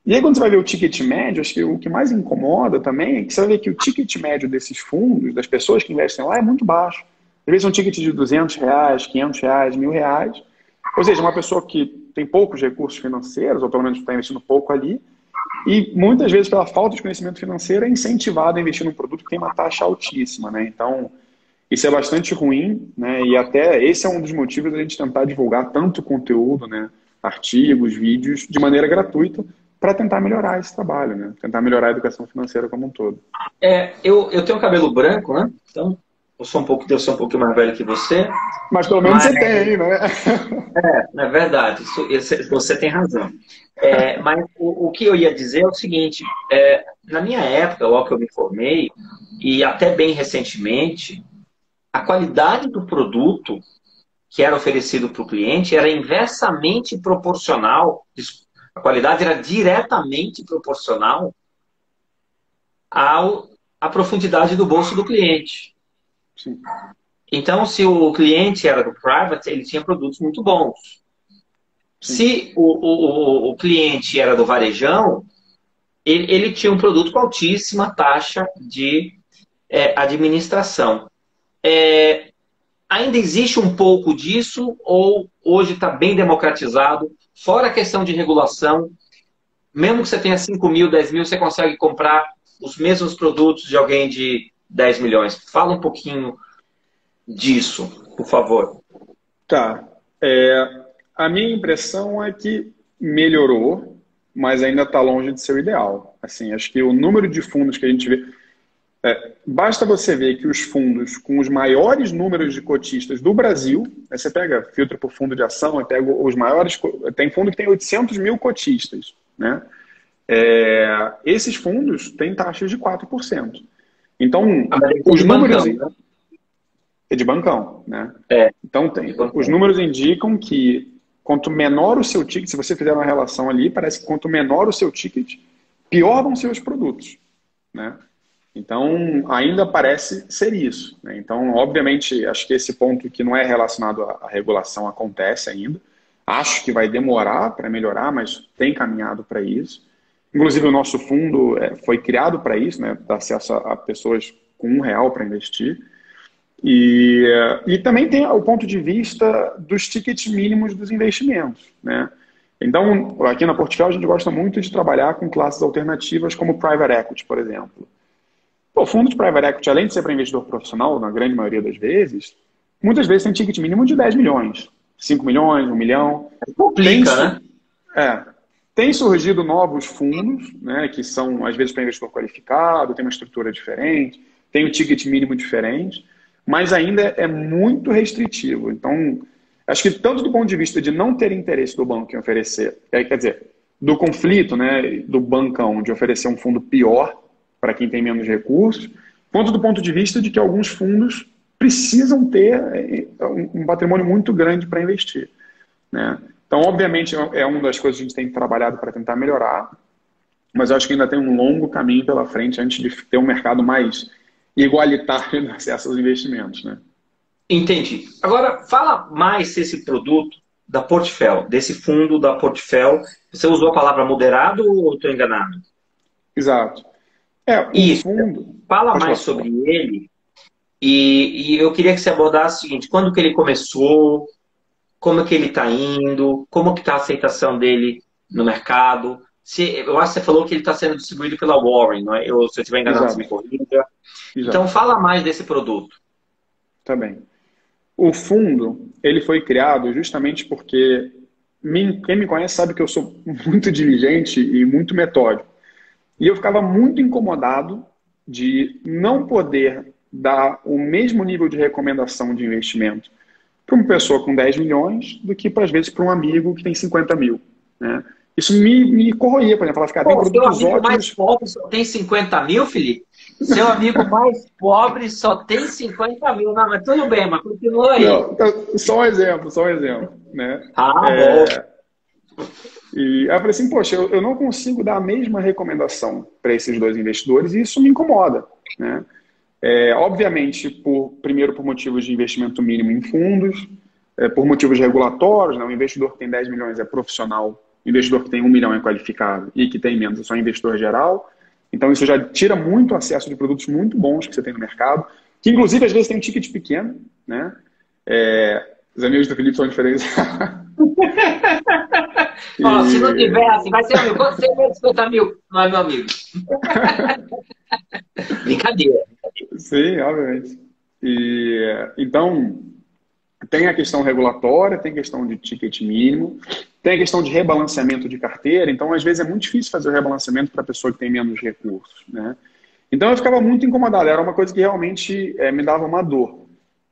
E aí, quando você vai ver o ticket médio, acho que o que mais incomoda também é que você vai ver que o ticket médio desses fundos, das pessoas que investem lá, é muito baixo. Às vezes é um ticket de R$200, R$500, R$1.000. Ou seja, uma pessoa que tem poucos recursos financeiros, ou pelo menos está investindo pouco ali, e muitas vezes, pela falta de conhecimento financeiro, é incentivado a investir num produto que tem uma taxa altíssima. Né? Então, isso é bastante ruim, né? E até esse é um dos motivos da gente tentar divulgar tanto conteúdo, né? Artigos, vídeos, de maneira gratuita, para tentar melhorar esse trabalho, né? Tentar melhorar a educação financeira como um todo. Eu tenho cabelo branco, né? Então, eu sou um pouquinho mais velho que você. Mas pelo menos você tem, né? É verdade. Você tem razão. Mas o que eu ia dizer é o seguinte. Na minha época, logo que eu me formei, e até bem recentemente, a qualidade do produto que era oferecido para o cliente era inversamente proporcional. A qualidade era diretamente proporcional à profundidade do bolso do cliente. Sim. Então, se o cliente era do private, ele tinha produtos muito bons. Sim. Se o cliente era do varejão, ele tinha um produto com altíssima taxa de administração. Ainda existe um pouco disso ou hoje está bem democratizado? Fora a questão de regulação, mesmo que você tenha 5 mil, 10 mil, você consegue comprar os mesmos produtos de alguém de 10 milhões? Fala um pouquinho disso, por favor. Tá. A minha impressão é que melhorou, mas ainda está longe de ser o ideal. Assim, acho que o número de fundos que a gente vê... basta você ver que os fundos com os maiores números de cotistas do Brasil, aí você pega filtro por fundo de ação, pega os maiores... Tem fundo que tem 800 mil cotistas, né? Esses fundos têm taxas de 4%. Então, os números... Bancão, né? É de bancão, né? Então, os Bancão. números indicam que quanto menor o seu ticket, se você fizer uma relação ali, parece que quanto menor o seu ticket, pior vão ser os produtos, né? Então, ainda parece ser isso, né? Então, obviamente, acho que esse ponto que não é relacionado à regulação acontece ainda. Acho que vai demorar para melhorar, mas tem caminhado para isso. Inclusive, o nosso fundo foi criado para isso, né? Dar acesso a pessoas com R$ 1 para investir. E também tem o ponto de vista dos tickets mínimos dos investimentos, né? Então, aqui na Portfel, a gente gosta muito de trabalhar com classes alternativas como Private Equity, por exemplo. O fundo de Private Equity, além de ser para investidor profissional, na grande maioria das vezes, muitas vezes tem ticket mínimo de 10 milhões, 5 milhões, 1 milhão. Complica, né? Tem surgido novos fundos, né, que são, às vezes, para investidor qualificado, tem uma estrutura diferente, tem um ticket mínimo diferente, mas ainda é muito restritivo. Então, acho que tanto do ponto de vista de não ter interesse do banco em oferecer, quer dizer, do conflito, né, do bancão de oferecer um fundo pior para quem tem menos recursos, quanto do ponto de vista de que alguns fundos precisam ter um patrimônio muito grande para investir, né? Então, obviamente, é uma das coisas que a gente tem trabalhado para tentar melhorar, mas eu acho que ainda tem um longo caminho pela frente antes de ter um mercado mais igualitário no acesso aos investimentos, né? Entendi. Agora, fala mais se esse produto da Portfel, desse fundo da Portfel, você usou a palavra moderado ou estou enganado? Exato. O Isso. fundo... Fala Pode mais falar. sobre ele e eu queria que você abordasse o seguinte, quando que ele começou, como que ele está indo, como que está a aceitação dele no mercado. Eu acho que você falou que ele está sendo distribuído pela Warren, não é? Se eu estiver enganado, você me Exato. corrija. Então, Exato. fala mais desse produto. Tá bem. O fundo, ele foi criado justamente porque quem me conhece sabe que eu sou muito diligente e muito metódico. E eu ficava muito incomodado de não poder dar o mesmo nível de recomendação de investimento para uma pessoa com 10 milhões do que, às vezes, para um amigo que tem 50 mil, né? Isso me corroía, por exemplo. Ela ficava, tem Pô, seu produtos amigo mais ótimos. pobre só tem 50 mil, Felipe? Seu amigo mais pobre só tem 50 mil. Não, mas tudo bem, mas continua aí. Não, só um exemplo, né? Bom. E aí eu falei assim, poxa, eu não consigo dar a mesma recomendação para esses dois investidores e isso me incomoda, né? Obviamente, primeiro por motivos de investimento mínimo em fundos, por motivos regulatórios, né? O investidor que tem 10 milhões é profissional, o investidor que tem 1 milhão é qualificado e que tem menos é só investidor geral. Então isso já tira muito acesso de produtos muito bons que você tem no mercado, que inclusive às vezes tem um ticket pequeno, né? Os amigos do Felipe são diferentes. Se não tivesse, vai ser amigo. Quanto você vai 50 mil? Não é meu amigo. Brincadeira. Sim, obviamente. Então, tem a questão regulatória, tem a questão de ticket mínimo, tem a questão de rebalanceamento de carteira. Então, às vezes, é muito difícil fazer o rebalanceamento para a pessoa que tem menos recursos, né? Então, eu ficava muito incomodado. Era uma coisa que realmente me dava uma dor.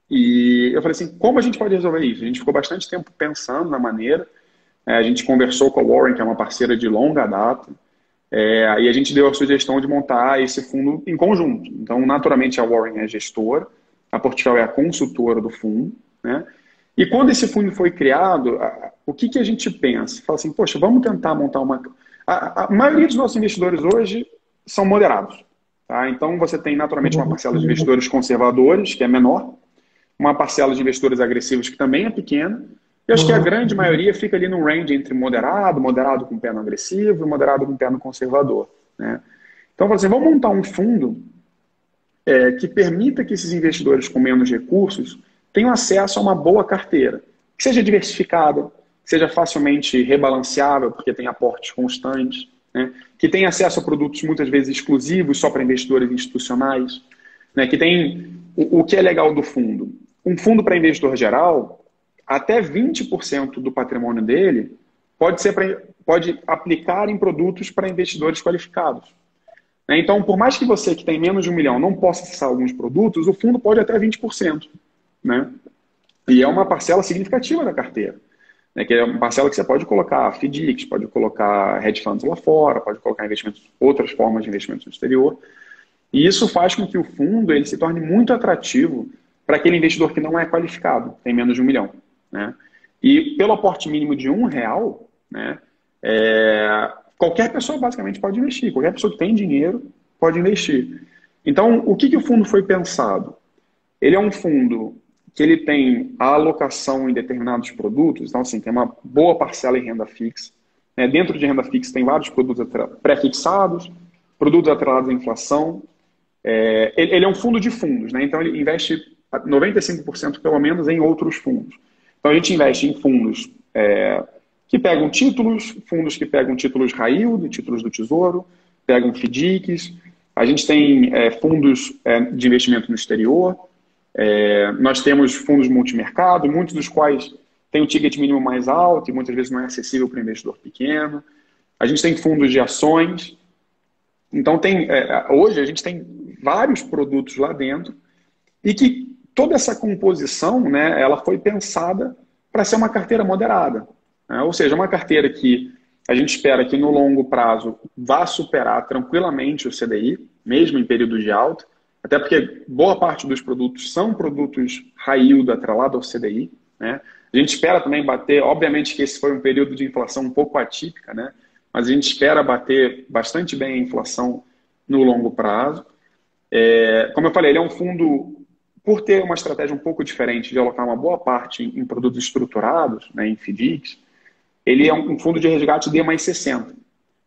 E eu falei assim, como a gente pode resolver isso? A gente ficou bastante tempo pensando na maneira. A gente conversou com a Warren, que é uma parceira de longa data. Aí a gente deu a sugestão de montar esse fundo em conjunto. Então, naturalmente, a Warren é a gestora, a Portfel é a consultora do fundo, né? E quando esse fundo foi criado, o que a gente pensa? Fala assim, poxa, vamos tentar montar uma... A maioria dos nossos investidores hoje são moderados, tá? Então, você tem naturalmente uma parcela de investidores conservadores, que é menor, uma parcela de investidores agressivos, que também é pequena, e acho que a grande maioria fica ali no range entre moderado, moderado com pé no agressivo e moderado com pé no conservador, né? Então, assim, vamos montar um fundo que permita que esses investidores com menos recursos tenham acesso a uma boa carteira, que seja diversificada, que seja facilmente rebalanceável, porque tem aportes constantes, né? Que tem acesso a produtos muitas vezes exclusivos só para investidores institucionais, né? Que tem o que é legal do fundo. Um fundo para investidor geral, até 20% do patrimônio dele pode aplicar em produtos para investidores qualificados. Né? Então, por mais que você que tem menos de 1 milhão não possa acessar alguns produtos, o fundo pode até 20%. Né? E é uma parcela significativa da carteira. Né? Que é uma parcela que você pode colocar FDICs, pode colocar hedge funds lá fora, pode colocar investimentos, outras formas de investimentos no exterior. E isso faz com que o fundo ele se torne muito atrativo para aquele investidor que não é qualificado, tem menos de 1 milhão. Né? E pelo aporte mínimo de R$ 1, né, qualquer pessoa basicamente pode investir. Qualquer pessoa que tem dinheiro pode investir. Então, o que o fundo foi pensado? Ele é um fundo que ele tem a alocação em determinados produtos. Então, assim, tem uma boa parcela em renda fixa. Né? Dentro de renda fixa tem vários produtos pré-fixados, produtos atrelados à inflação. Ele é um fundo de fundos, né? Então ele investe 95% pelo menos em outros fundos. Então a gente investe em fundos que pegam títulos, fundos que pegam títulos high yield, títulos do Tesouro, pegam FDICs. A gente tem fundos de investimento no exterior. Nós temos fundos multimercado, muitos dos quais têm o ticket mínimo mais alto e muitas vezes não é acessível para o investidor pequeno. A gente tem fundos de ações. Então, hoje a gente tem vários produtos lá dentro e que toda essa composição, né, ela foi pensada para ser uma carteira moderada. Né? Ou seja, uma carteira que a gente espera que no longo prazo vá superar tranquilamente o CDI, mesmo em períodos de alta, até porque boa parte dos produtos são produtos high yield atrelado ao CDI. Né? A gente espera também bater, obviamente que esse foi um período de inflação um pouco atípica, né? Mas a gente espera bater bastante bem a inflação no longo prazo. Como eu falei, ele é um fundo, por ter uma estratégia um pouco diferente de alocar uma boa parte em produtos estruturados, né, em FDICs, ele é um fundo de resgate D mais 60.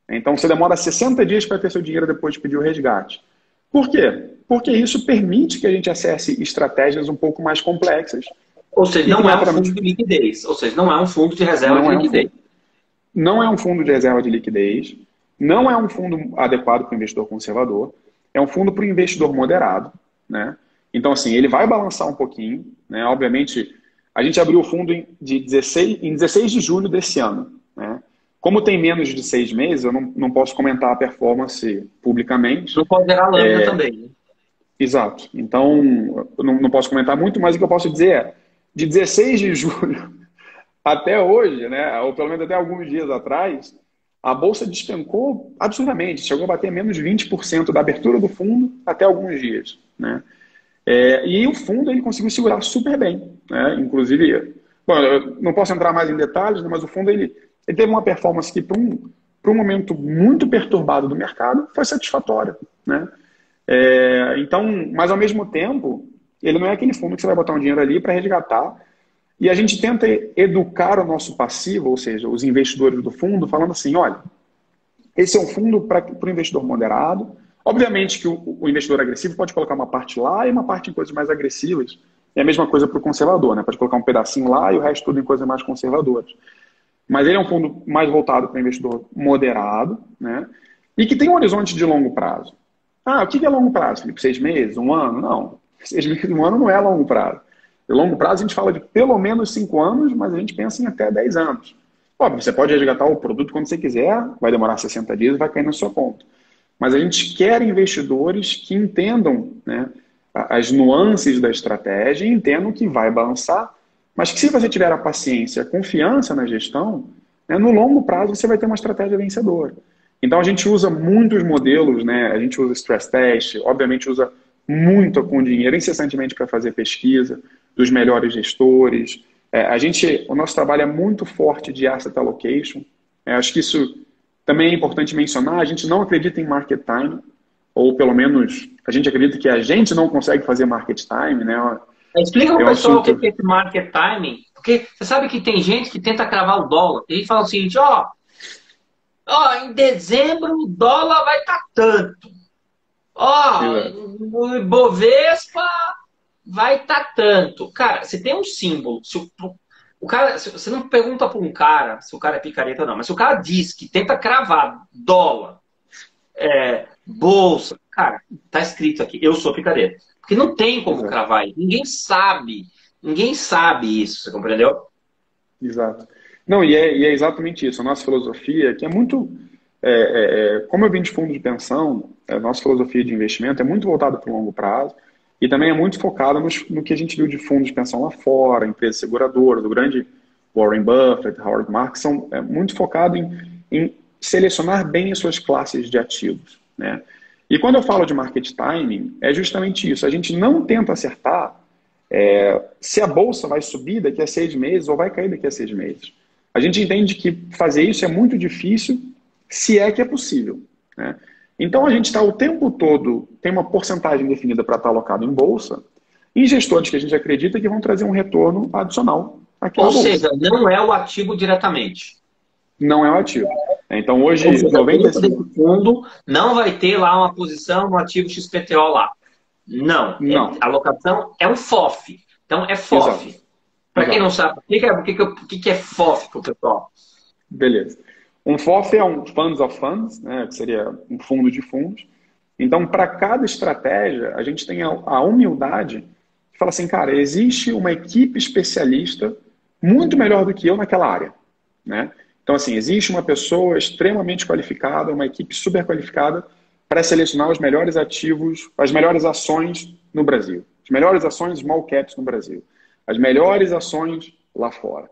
Então, você demora 60 dias para ter seu dinheiro depois de pedir o resgate. Por quê? Porque isso permite que a gente acesse estratégias um pouco mais complexas. Ou seja, não é um fundo de liquidez. Ou seja, não é um fundo de reserva de liquidez. Não é um fundo de reserva de liquidez, não é um fundo adequado para o investidor conservador, é um fundo para o investidor moderado. Né? Então, assim, ele vai balançar um pouquinho. Né? Obviamente, a gente abriu o fundo em 16 de julho desse ano. Né? Como tem menos de 6 meses, eu não posso comentar a performance publicamente. Não pode gerar lâmina também. Né? Exato. Então, eu não posso comentar muito, mas o que eu posso dizer é, de 16 de julho até hoje, né, ou pelo menos até alguns dias atrás, a Bolsa despencou absurdamente. Chegou a bater menos de 20% da abertura do fundo até alguns dias. Né? E o fundo ele conseguiu segurar super bem. Né? Inclusive, bom, eu não posso entrar mais em detalhes, né, mas o fundo ele teve uma performance que, para um momento muito perturbado do mercado, foi satisfatória. Né? Então, mas ao mesmo tempo, ele não é aquele fundo que você vai botar um dinheiro ali para resgatar. E a gente tenta educar o nosso passivo, ou seja, os investidores do fundo, falando assim, olha, esse é um fundo para o investidor moderado. Obviamente que o investidor agressivo pode colocar uma parte lá e uma parte em coisas mais agressivas. É a mesma coisa para o conservador, né? Pode colocar um pedacinho lá e o resto tudo em coisas mais conservadoras. Mas ele é um fundo mais voltado para o investidor moderado, né? E que tem um horizonte de longo prazo. O que é longo prazo, Felipe? 6 meses? 1 ano? Não. 6 meses, 1 ano não é longo prazo. De longo prazo, a gente fala de pelo menos 5 anos, mas a gente pensa em até 10 anos. Óbvio, você pode resgatar o produto quando você quiser, vai demorar 60 dias e vai cair na sua conta. Mas a gente quer investidores que entendam, né, as nuances da estratégia e entendam que vai balançar, mas que se você tiver a paciência, a confiança na gestão, né, no longo prazo você vai ter uma estratégia vencedora. Então a gente usa muitos modelos, né, a gente usa stress test, obviamente usa muito com dinheiro incessantemente para fazer pesquisa dos melhores gestores. O nosso trabalho é muito forte de asset allocation. Acho que isso também é importante mencionar. A gente não acredita em market time, ou pelo menos a gente acredita que a gente não consegue fazer market time. Né? Explica para o pessoal o que é esse market timing, porque você sabe que tem gente que tenta cravar o dólar. Tem gente que fala o seguinte, em dezembro o dólar vai estar tanto. O Ibovespa vai estar tanto. Cara, você tem um símbolo. O cara, você não pergunta para um cara se o cara é picareta ou não, mas se o cara diz que tenta cravar dólar, bolsa, cara, tá escrito aqui, eu sou picareta. Porque não tem como Exato. cravar isso. Ninguém sabe isso, você compreendeu? Exato. Não, e é exatamente isso. A nossa filosofia, que é muito. Como eu vim de fundo de pensão, a nossa filosofia de investimento é muito voltada para o longo prazo e também é muito focada no que a gente viu de fundos de pensão lá fora, empresas seguradoras, do grande Warren Buffett, Howard Marks, são muito focado em selecionar bem as suas classes de ativos, né? E quando eu falo de market timing, é justamente isso. A gente não tenta acertar se a bolsa vai subir daqui a 6 meses ou vai cair daqui a 6 meses. A gente entende que fazer isso é muito difícil, se é que é possível, né? Então a gente está o tempo todo, tem uma porcentagem definida para estar alocado em bolsa, em gestores que a gente acredita que vão trazer um retorno adicional àquela Ou bolsa. seja, não é o ativo diretamente. Não é o ativo. Então Ou hoje, seja, dentro 95... desse fundo não vai ter lá uma posição no ativo XPTO lá. Não. A Não, alocação é um FOF. Então é exato, FOF. Para quem não exato. sabe, o que é FOF para o pessoal? Beleza. Um FOF é um Funds of Funds, né, que seria um fundo de fundos. Então, para cada estratégia, a gente tem a humildade de falar assim, cara, existe uma equipe especialista muito melhor do que eu naquela área, né? Então, assim, existe uma pessoa extremamente qualificada, uma equipe super qualificada para selecionar os melhores ativos, as melhores ações no Brasil, as melhores ações small caps no Brasil, as melhores ações lá fora,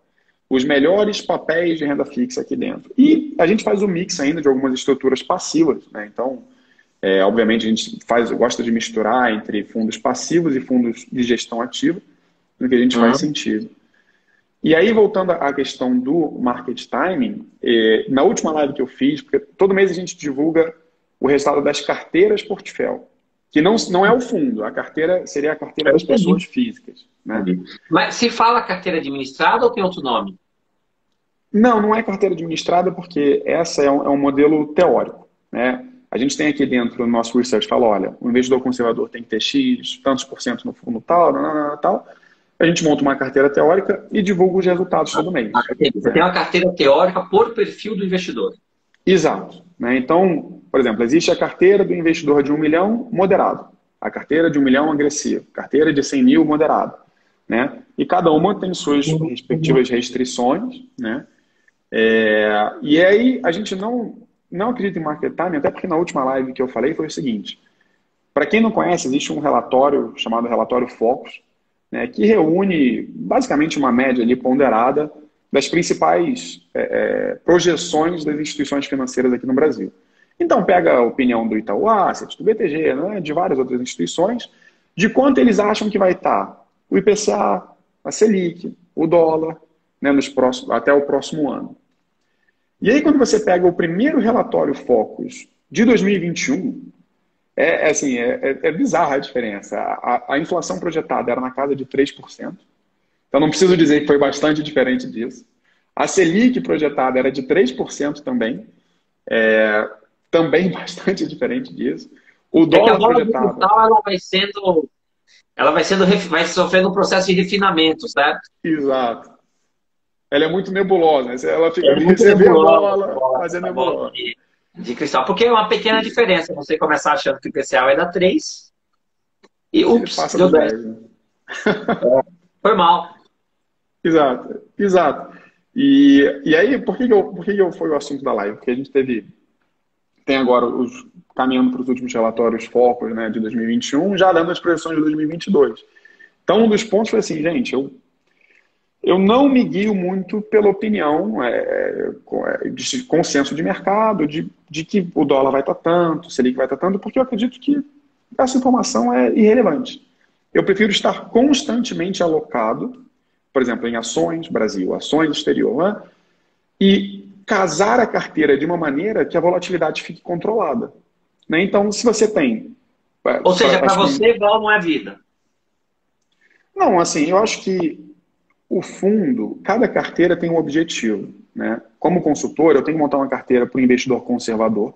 os melhores papéis de renda fixa aqui dentro. E a gente faz o mix ainda de algumas estruturas passivas, né? Então, obviamente, a gente gosta de misturar entre fundos passivos e fundos de gestão ativa, no que a gente faz Uhum. sentido. E aí, voltando à questão do market timing, na última live que eu fiz, porque todo mês a gente divulga o resultado das carteiras portfólio, que não é o fundo, a carteira seria a carteira Eu das entendi. pessoas físicas, né? Entendi. Mas se fala carteira administrada ou tem outro nome? Não é carteira administrada porque essa é um modelo teórico, né? A gente tem aqui dentro do nosso research, fala, olha, o investidor conservador tem que ter X, tantos por cento no fundo tal, tal. A gente monta uma carteira teórica e divulga os resultados todo mês, Você tem né? uma carteira teórica por perfil do investidor. Exato, né? Então, por exemplo, existe a carteira do investidor de 1 milhão moderado, a carteira de 1 milhão agressivo, carteira de 100 mil moderado, né? E cada uma tem suas respectivas restrições, né? E aí a gente não acredita em market timing, até porque na última live que eu falei foi o seguinte: para quem não conhece, existe um relatório chamado relatório Focus, né, que reúne basicamente uma média ali ponderada das principais projeções das instituições financeiras aqui no Brasil. Então pega a opinião do Itaú Asset, do BTG, né, de várias outras instituições, de quanto eles acham que vai estar o IPCA, a Selic, o dólar, né, até o próximo ano. E aí, quando você pega o primeiro relatório Focus de 2021, é bizarra a diferença. A inflação projetada era na casa de 3%. Então, não preciso dizer que foi bastante diferente disso. A Selic projetada era de 3% também. Também bastante diferente disso. O É que a dólar bola de projetado. cristal vai sofrendo um processo de refinamento, certo? Exato. Ela é muito nebulosa. Ela fica, É muito você vê a nebulosa bola, mas é a bola nebulosa. de cristal. Porque é uma pequena diferença. Você começar achando que o IPCA vai dar 3 e, Ele ups, passa deu dos 10. 10, né? Foi mal. Exato, exato. E aí, por que foi o assunto da live? Porque a gente tem agora caminhando para os últimos relatórios focos, né, de 2021, já dando as projeções de 2022. Então, um dos pontos foi assim, gente, eu não me guio muito pela opinião, de consenso de mercado, de que o dólar vai estar tanto, Selic vai estar tanto, porque eu acredito que essa informação é irrelevante. Eu prefiro estar constantemente alocado, por exemplo, em ações Brasil, ações exterior, né? E casar a carteira de uma maneira que a volatilidade fique controlada, né? Então, se você tem... Ou seja, para Acho você, que... igual não é vida. Não, assim, eu acho que o fundo, cada carteira tem um objetivo, né? Como consultor, eu tenho que montar uma carteira para o investidor conservador,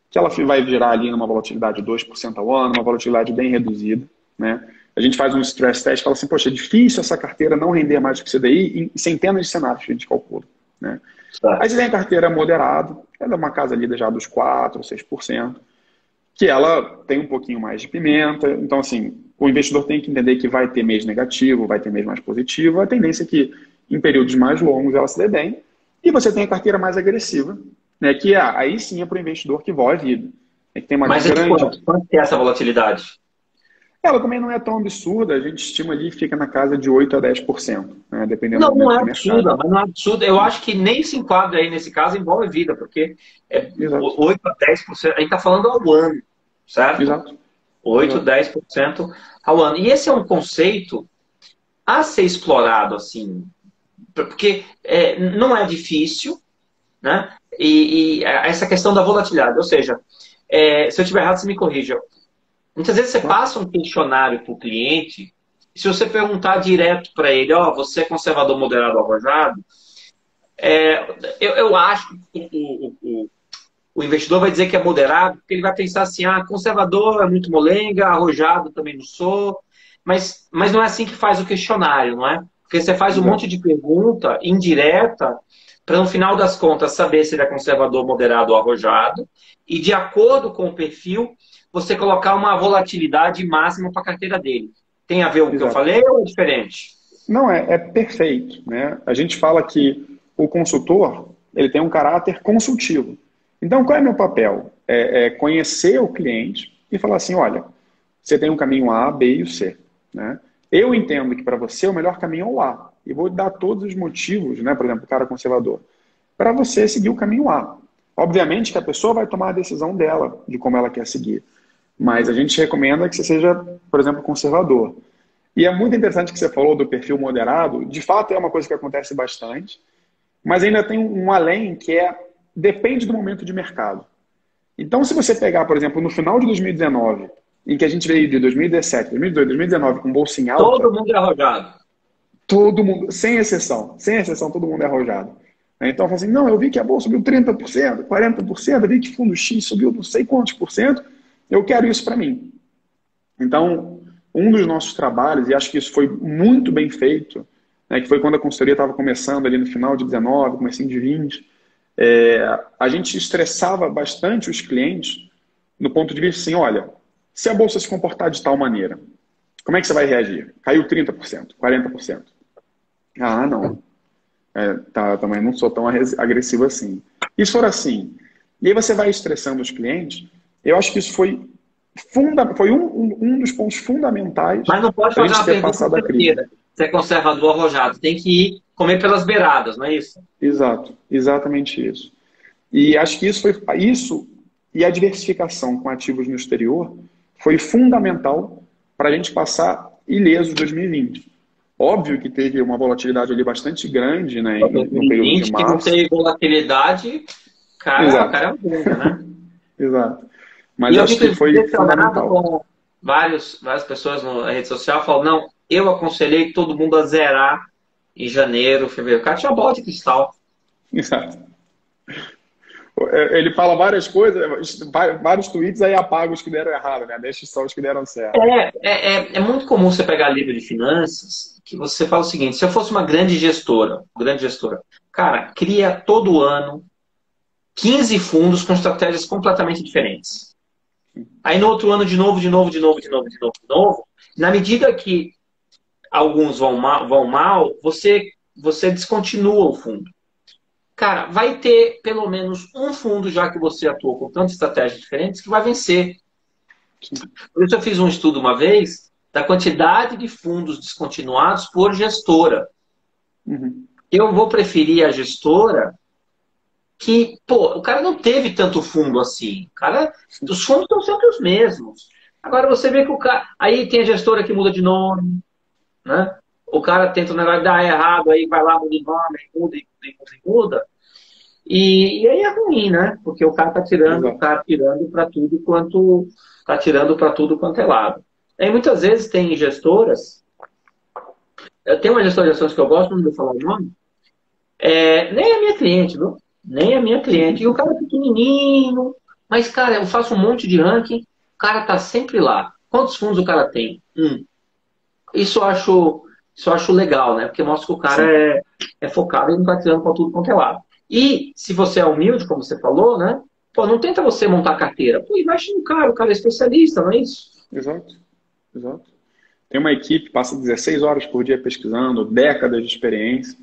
que ela vai virar ali numa volatilidade de 2% ao ano, uma volatilidade bem reduzida, né? a gente faz um stress test e fala assim, poxa, é difícil essa carteira não render mais do que o CDI em centenas de cenários que a gente calcula, né? Tá. Aí você tem a carteira moderada, ela é uma casa lida já dos 4%, 6%, que ela tem um pouquinho mais de pimenta. Então, assim, o investidor tem que entender que vai ter mês negativo, vai ter mês mais positivo. A tendência é que, em períodos mais longos, ela se dê bem. E você tem a carteira mais agressiva, né, que aí sim é para o investidor que voa a vida. É que tem uma Mas é de grande... quanto? Quanto é essa volatilidade? Ela também não é tão absurda, a gente estima ali, fica na casa de 8% a 10%, né, dependendo do Não, não momento é do mercado. absurda, mas não é absurda. Eu acho que nem se enquadra aí nesse caso envolve vida, porque é Exato, 8 a 10%, a gente está falando ao ano, certo? exato, 8, exato. 10% ao ano. E esse é um conceito a ser explorado, assim, porque não é difícil, né? E essa questão da volatilidade, ou seja, se eu estiver errado, você me corrija. Muitas vezes você Claro. passa um questionário para o cliente, e se você perguntar direto para ele, ó, você é conservador, moderado ou arrojado, eu acho que o investidor vai dizer que é moderado, porque ele vai pensar assim, conservador é muito molenga, arrojado também não sou, mas não é assim que faz o questionário, não é? Porque você faz um monte Exato. de pergunta indireta para, no final das contas, saber se ele é conservador, moderado ou arrojado, e de acordo com o perfil, você colocar uma volatilidade máxima para a carteira dele. Tem a ver com o que eu Exato. falei ou é diferente? Não, é perfeito, né? A gente fala que o consultor, ele tem um caráter consultivo. Então, qual é meu papel? É conhecer o cliente e falar assim, olha, você tem um caminho A, B e o C, né? Eu entendo que para você o melhor caminho é o A. E vou dar todos os motivos, né? Por exemplo, o cara conservador, para você seguir o caminho A. Obviamente que a pessoa vai tomar a decisão dela, de como ela quer seguir. Mas a gente recomenda que você seja, por exemplo, conservador. E é muito interessante que você falou do perfil moderado. De fato, é uma coisa que acontece bastante. Mas ainda tem um além que depende do momento de mercado. Então, se você pegar, por exemplo, no final de 2019, em que a gente veio de 2017, 2018, 2019 com bolsa em alta, Todo mundo é arrojado. todo mundo, sem exceção, todo mundo é arrojado. Então, eu falo assim, não, eu vi que a bolsa subiu 30%, 40%, eu vi que fundo X subiu não sei quantos por cento, eu quero isso para mim. Então, um dos nossos trabalhos, e acho que isso foi muito bem feito, né, que foi quando a consultoria estava começando ali no final de 19, comecinho de 20, a gente estressava bastante os clientes no ponto de vista assim, olha, se a bolsa se comportar de tal maneira, como é que você vai reagir? Caiu 30%, 40%. Ah, não. Também não sou tão agressivo assim. E se for assim, e aí você vai estressando os clientes, eu acho que isso foi um dos pontos fundamentais Mas não pode para a fazer gente uma ter pergunta passado a crise. certeira. Você é conservador arrojado. Tem que ir comer pelas beiradas, não é isso? Exato, exatamente isso. E acho que isso e a diversificação com ativos no exterior foi fundamental para a gente passar ileso 2020. Óbvio que teve uma volatilidade ali bastante grande, né, no período de 2020, que não março. tem volatilidade, o Exato, cara é um bunda, né? exato. E Mas eu acho fico que foi impressionado fundamental. com várias pessoas na rede social falam, não, eu aconselhei todo mundo a zerar em janeiro, fevereiro. O cara tinha bola de cristal. Exato. Ele fala várias coisas, vários tweets, aí apaga os que deram errado, né? Deixa só os que deram certo. É muito comum você pegar livro de finanças que você fala o seguinte, se eu fosse uma grande gestora, cara, cria todo ano 15 fundos com estratégias completamente diferentes. Aí no outro ano, de novo, de novo, de novo, de novo, de novo, de novo. Na medida que alguns vão mal você descontinua o fundo. Cara, vai ter pelo menos um fundo, já que você atua com tantas estratégias diferentes, que vai vencer. Por isso eu fiz um estudo uma vez da quantidade de fundos descontinuados por gestora. Uhum. Eu vou preferir a gestora que, pô, o cara não teve tanto fundo assim. Os fundos estão sempre os mesmos. Agora você vê que o cara. Aí tem a gestora que muda de nome, né? O cara tenta um negócio dar errado, aí vai lá, muda de nome, muda e muda e muda e muda. E aí é ruim, né? Porque o cara Exato. tá tirando para tudo quanto é lado. Aí muitas vezes tem gestoras, tem uma gestora de ações que eu gosto, não vou falar o nome, nem é minha cliente, viu? Nem é minha cliente. E o cara é pequenininho, mas, cara, eu faço um monte de ranking, o cara tá sempre lá. Quantos fundos o cara tem? Um. isso eu acho legal, né? Porque mostra que o cara é focado e não está tirando para tudo quanto é lado. E se você é humilde, como você falou, né? Pô, não tenta você montar carteira. Pô, investe no cara, o cara é especialista, não é isso? Exato, exato. Tem uma equipe que passa 16 horas por dia pesquisando, décadas de experiência,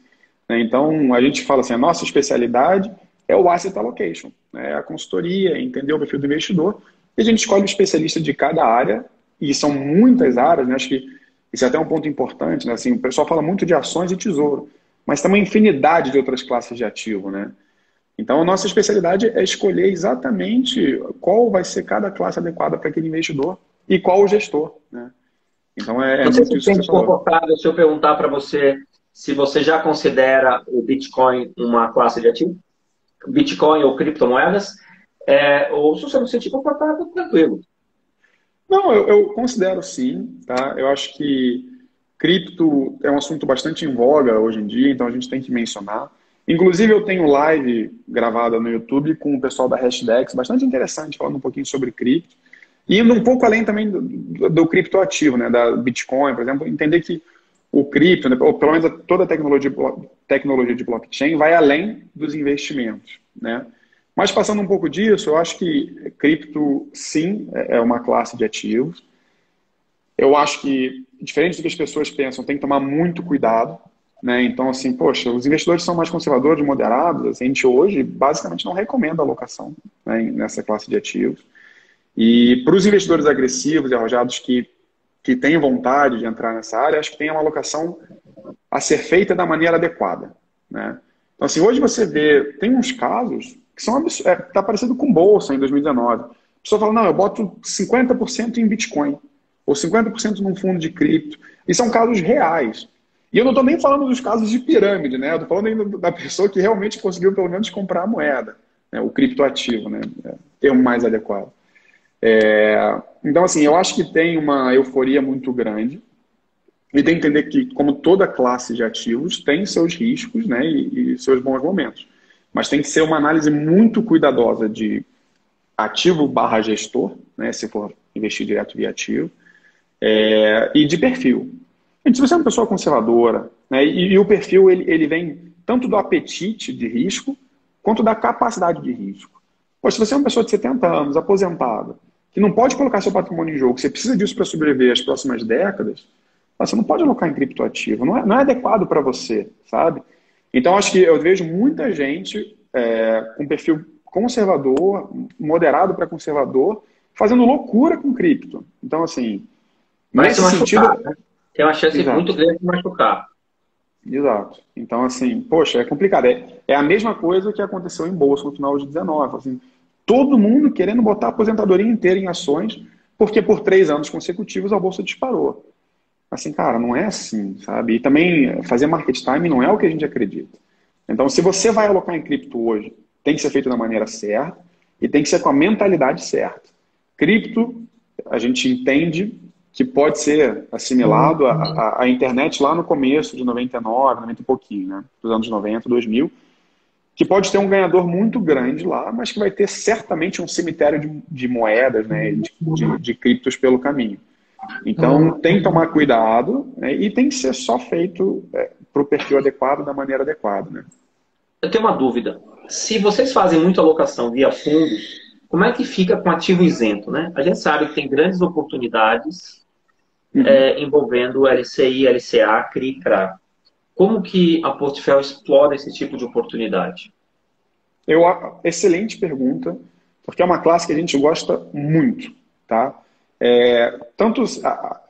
né? Então, a gente fala assim, a nossa especialidade é o asset allocation, né? É a consultoria, entender o perfil do investidor, e a gente escolhe o especialista de cada área, e são muitas áreas, né? Acho que isso é até um ponto importante, né? Assim, o pessoal fala muito de ações e tesouro, mas tem uma infinidade de outras classes de ativo, né? Então, a nossa especialidade é escolher exatamente qual vai ser cada classe adequada para aquele investidor e qual o gestor, né? Então, é Você muito se isso que você sente falou. confortável se eu perguntar para você se você já considera o Bitcoin uma classe de ativo? Bitcoin ou criptomoedas? Ou se você não se sentir confortável, tranquilo. Não, eu considero sim, tá? Eu acho que cripto é um assunto bastante em voga hoje em dia, então a gente tem que mencionar. Inclusive, eu tenho live gravada no YouTube com o pessoal da Hashdex, bastante interessante, falando um pouquinho sobre cripto. E indo um pouco além também do criptoativo, né? Da Bitcoin, por exemplo, entender que o cripto, né, ou pelo menos toda a tecnologia de blockchain, vai além dos investimentos, né? Mas passando um pouco disso, eu acho que cripto, sim, é uma classe de ativos. Eu acho que, diferente do que as pessoas pensam, tem que tomar muito cuidado, né? Então, assim, poxa, os investidores são mais conservadores, moderados. Assim, a gente hoje, basicamente, não recomenda alocação, né, nessa classe de ativos. E para os investidores agressivos e arrojados que têm vontade de entrar nessa área, acho que tem uma alocação a ser feita da maneira adequada, né? Então, assim, hoje você vê, tem uns casos que são absurdos, tá parecido com bolsa em 2019. A pessoa fala, não, eu boto 50% em Bitcoin, ou 50% num fundo de cripto. E são casos reais. E eu não estou nem falando dos casos de pirâmide, né? Eu estou falando ainda da pessoa que realmente conseguiu, pelo menos, comprar a moeda, né? O criptoativo, né? Termo mais adequado. Então, assim, eu acho que tem uma euforia muito grande. E tem que entender que, como toda classe de ativos, tem seus riscos, né, e seus bons momentos. Mas tem que ser uma análise muito cuidadosa de ativo barra gestor, né, se for investir direto via ativo, e de perfil. Gente, se você é uma pessoa conservadora, né, e o perfil ele vem tanto do apetite de risco, quanto da capacidade de risco. Poxa, se você é uma pessoa de 70 anos, aposentada, que não pode colocar seu patrimônio em jogo, que você precisa disso para sobreviver as próximas décadas, você não pode alocar em criptoativo, não é adequado para você, sabe? Então, acho que eu vejo muita gente com perfil conservador, moderado para conservador, fazendo loucura com cripto. Então, assim, Vai se nesse sentido... machucar, né? Tem uma chance muito Exato, grande de machucar. exato. Então, assim, poxa, é complicado. É a mesma coisa que aconteceu em bolsa no final de 19. Assim, todo mundo querendo botar a aposentadoria inteira em ações, porque por 3 anos consecutivos a bolsa disparou. Assim, cara, não é assim, sabe? E também fazer market time não é o que a gente acredita. Então, se você vai alocar em cripto hoje, tem que ser feito da maneira certa e tem que ser com a mentalidade certa. Cripto, a gente entende que pode ser assimilado à internet lá no começo de 99, 90 e pouquinho, né? Dos anos 90, 2000, que pode ter um ganhador muito grande lá, mas que vai ter certamente um cemitério de moedas, né? De criptos pelo caminho. Então, tem que tomar cuidado, né, e tem que ser só feito para o perfil adequado, da maneira adequada, né? Eu tenho uma dúvida. Se vocês fazem muita alocação via fundos, como é que fica com ativo isento, né? A gente sabe que tem grandes oportunidades envolvendo LCI, LCA, CRI e CRA. Como que a Portfel explora esse tipo de oportunidade? Excelente pergunta, porque é uma classe que a gente gosta muito, tá?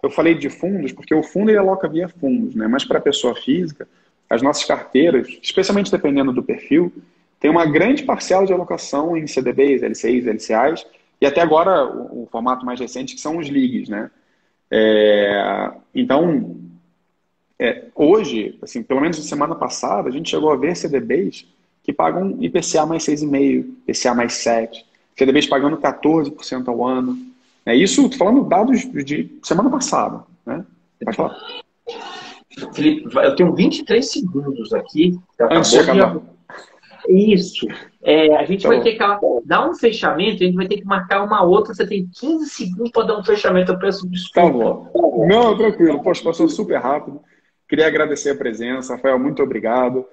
Eu falei de fundos, porque o fundo ele aloca via fundos, né? Mas para a pessoa física, as nossas carteiras, especialmente dependendo do perfil, tem uma grande parcela de alocação em CDBs, LCIs, LCAs, e até agora o formato mais recente, que são os LIGs, né? Então, hoje, assim, pelo menos na semana passada, a gente chegou a ver CDBs que pagam IPCA mais 6,5%, IPCA mais 7%, CDBs pagando 14% ao ano. Isso, estou falando dados de semana passada, né? Pode falar. Felipe, eu tenho 23 segundos aqui. Antes de acabar. Isso. A gente vai Então, ter que dar um fechamento, a gente vai ter que marcar uma outra. Você tem 15 segundos para dar um fechamento. Eu peço tá desculpa. bom. Não, tranquilo. Poxa, passou super rápido. Queria agradecer a presença. Rafael, muito obrigado.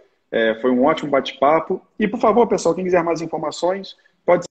Foi um ótimo bate-papo. E, por favor, pessoal, quem quiser mais informações, pode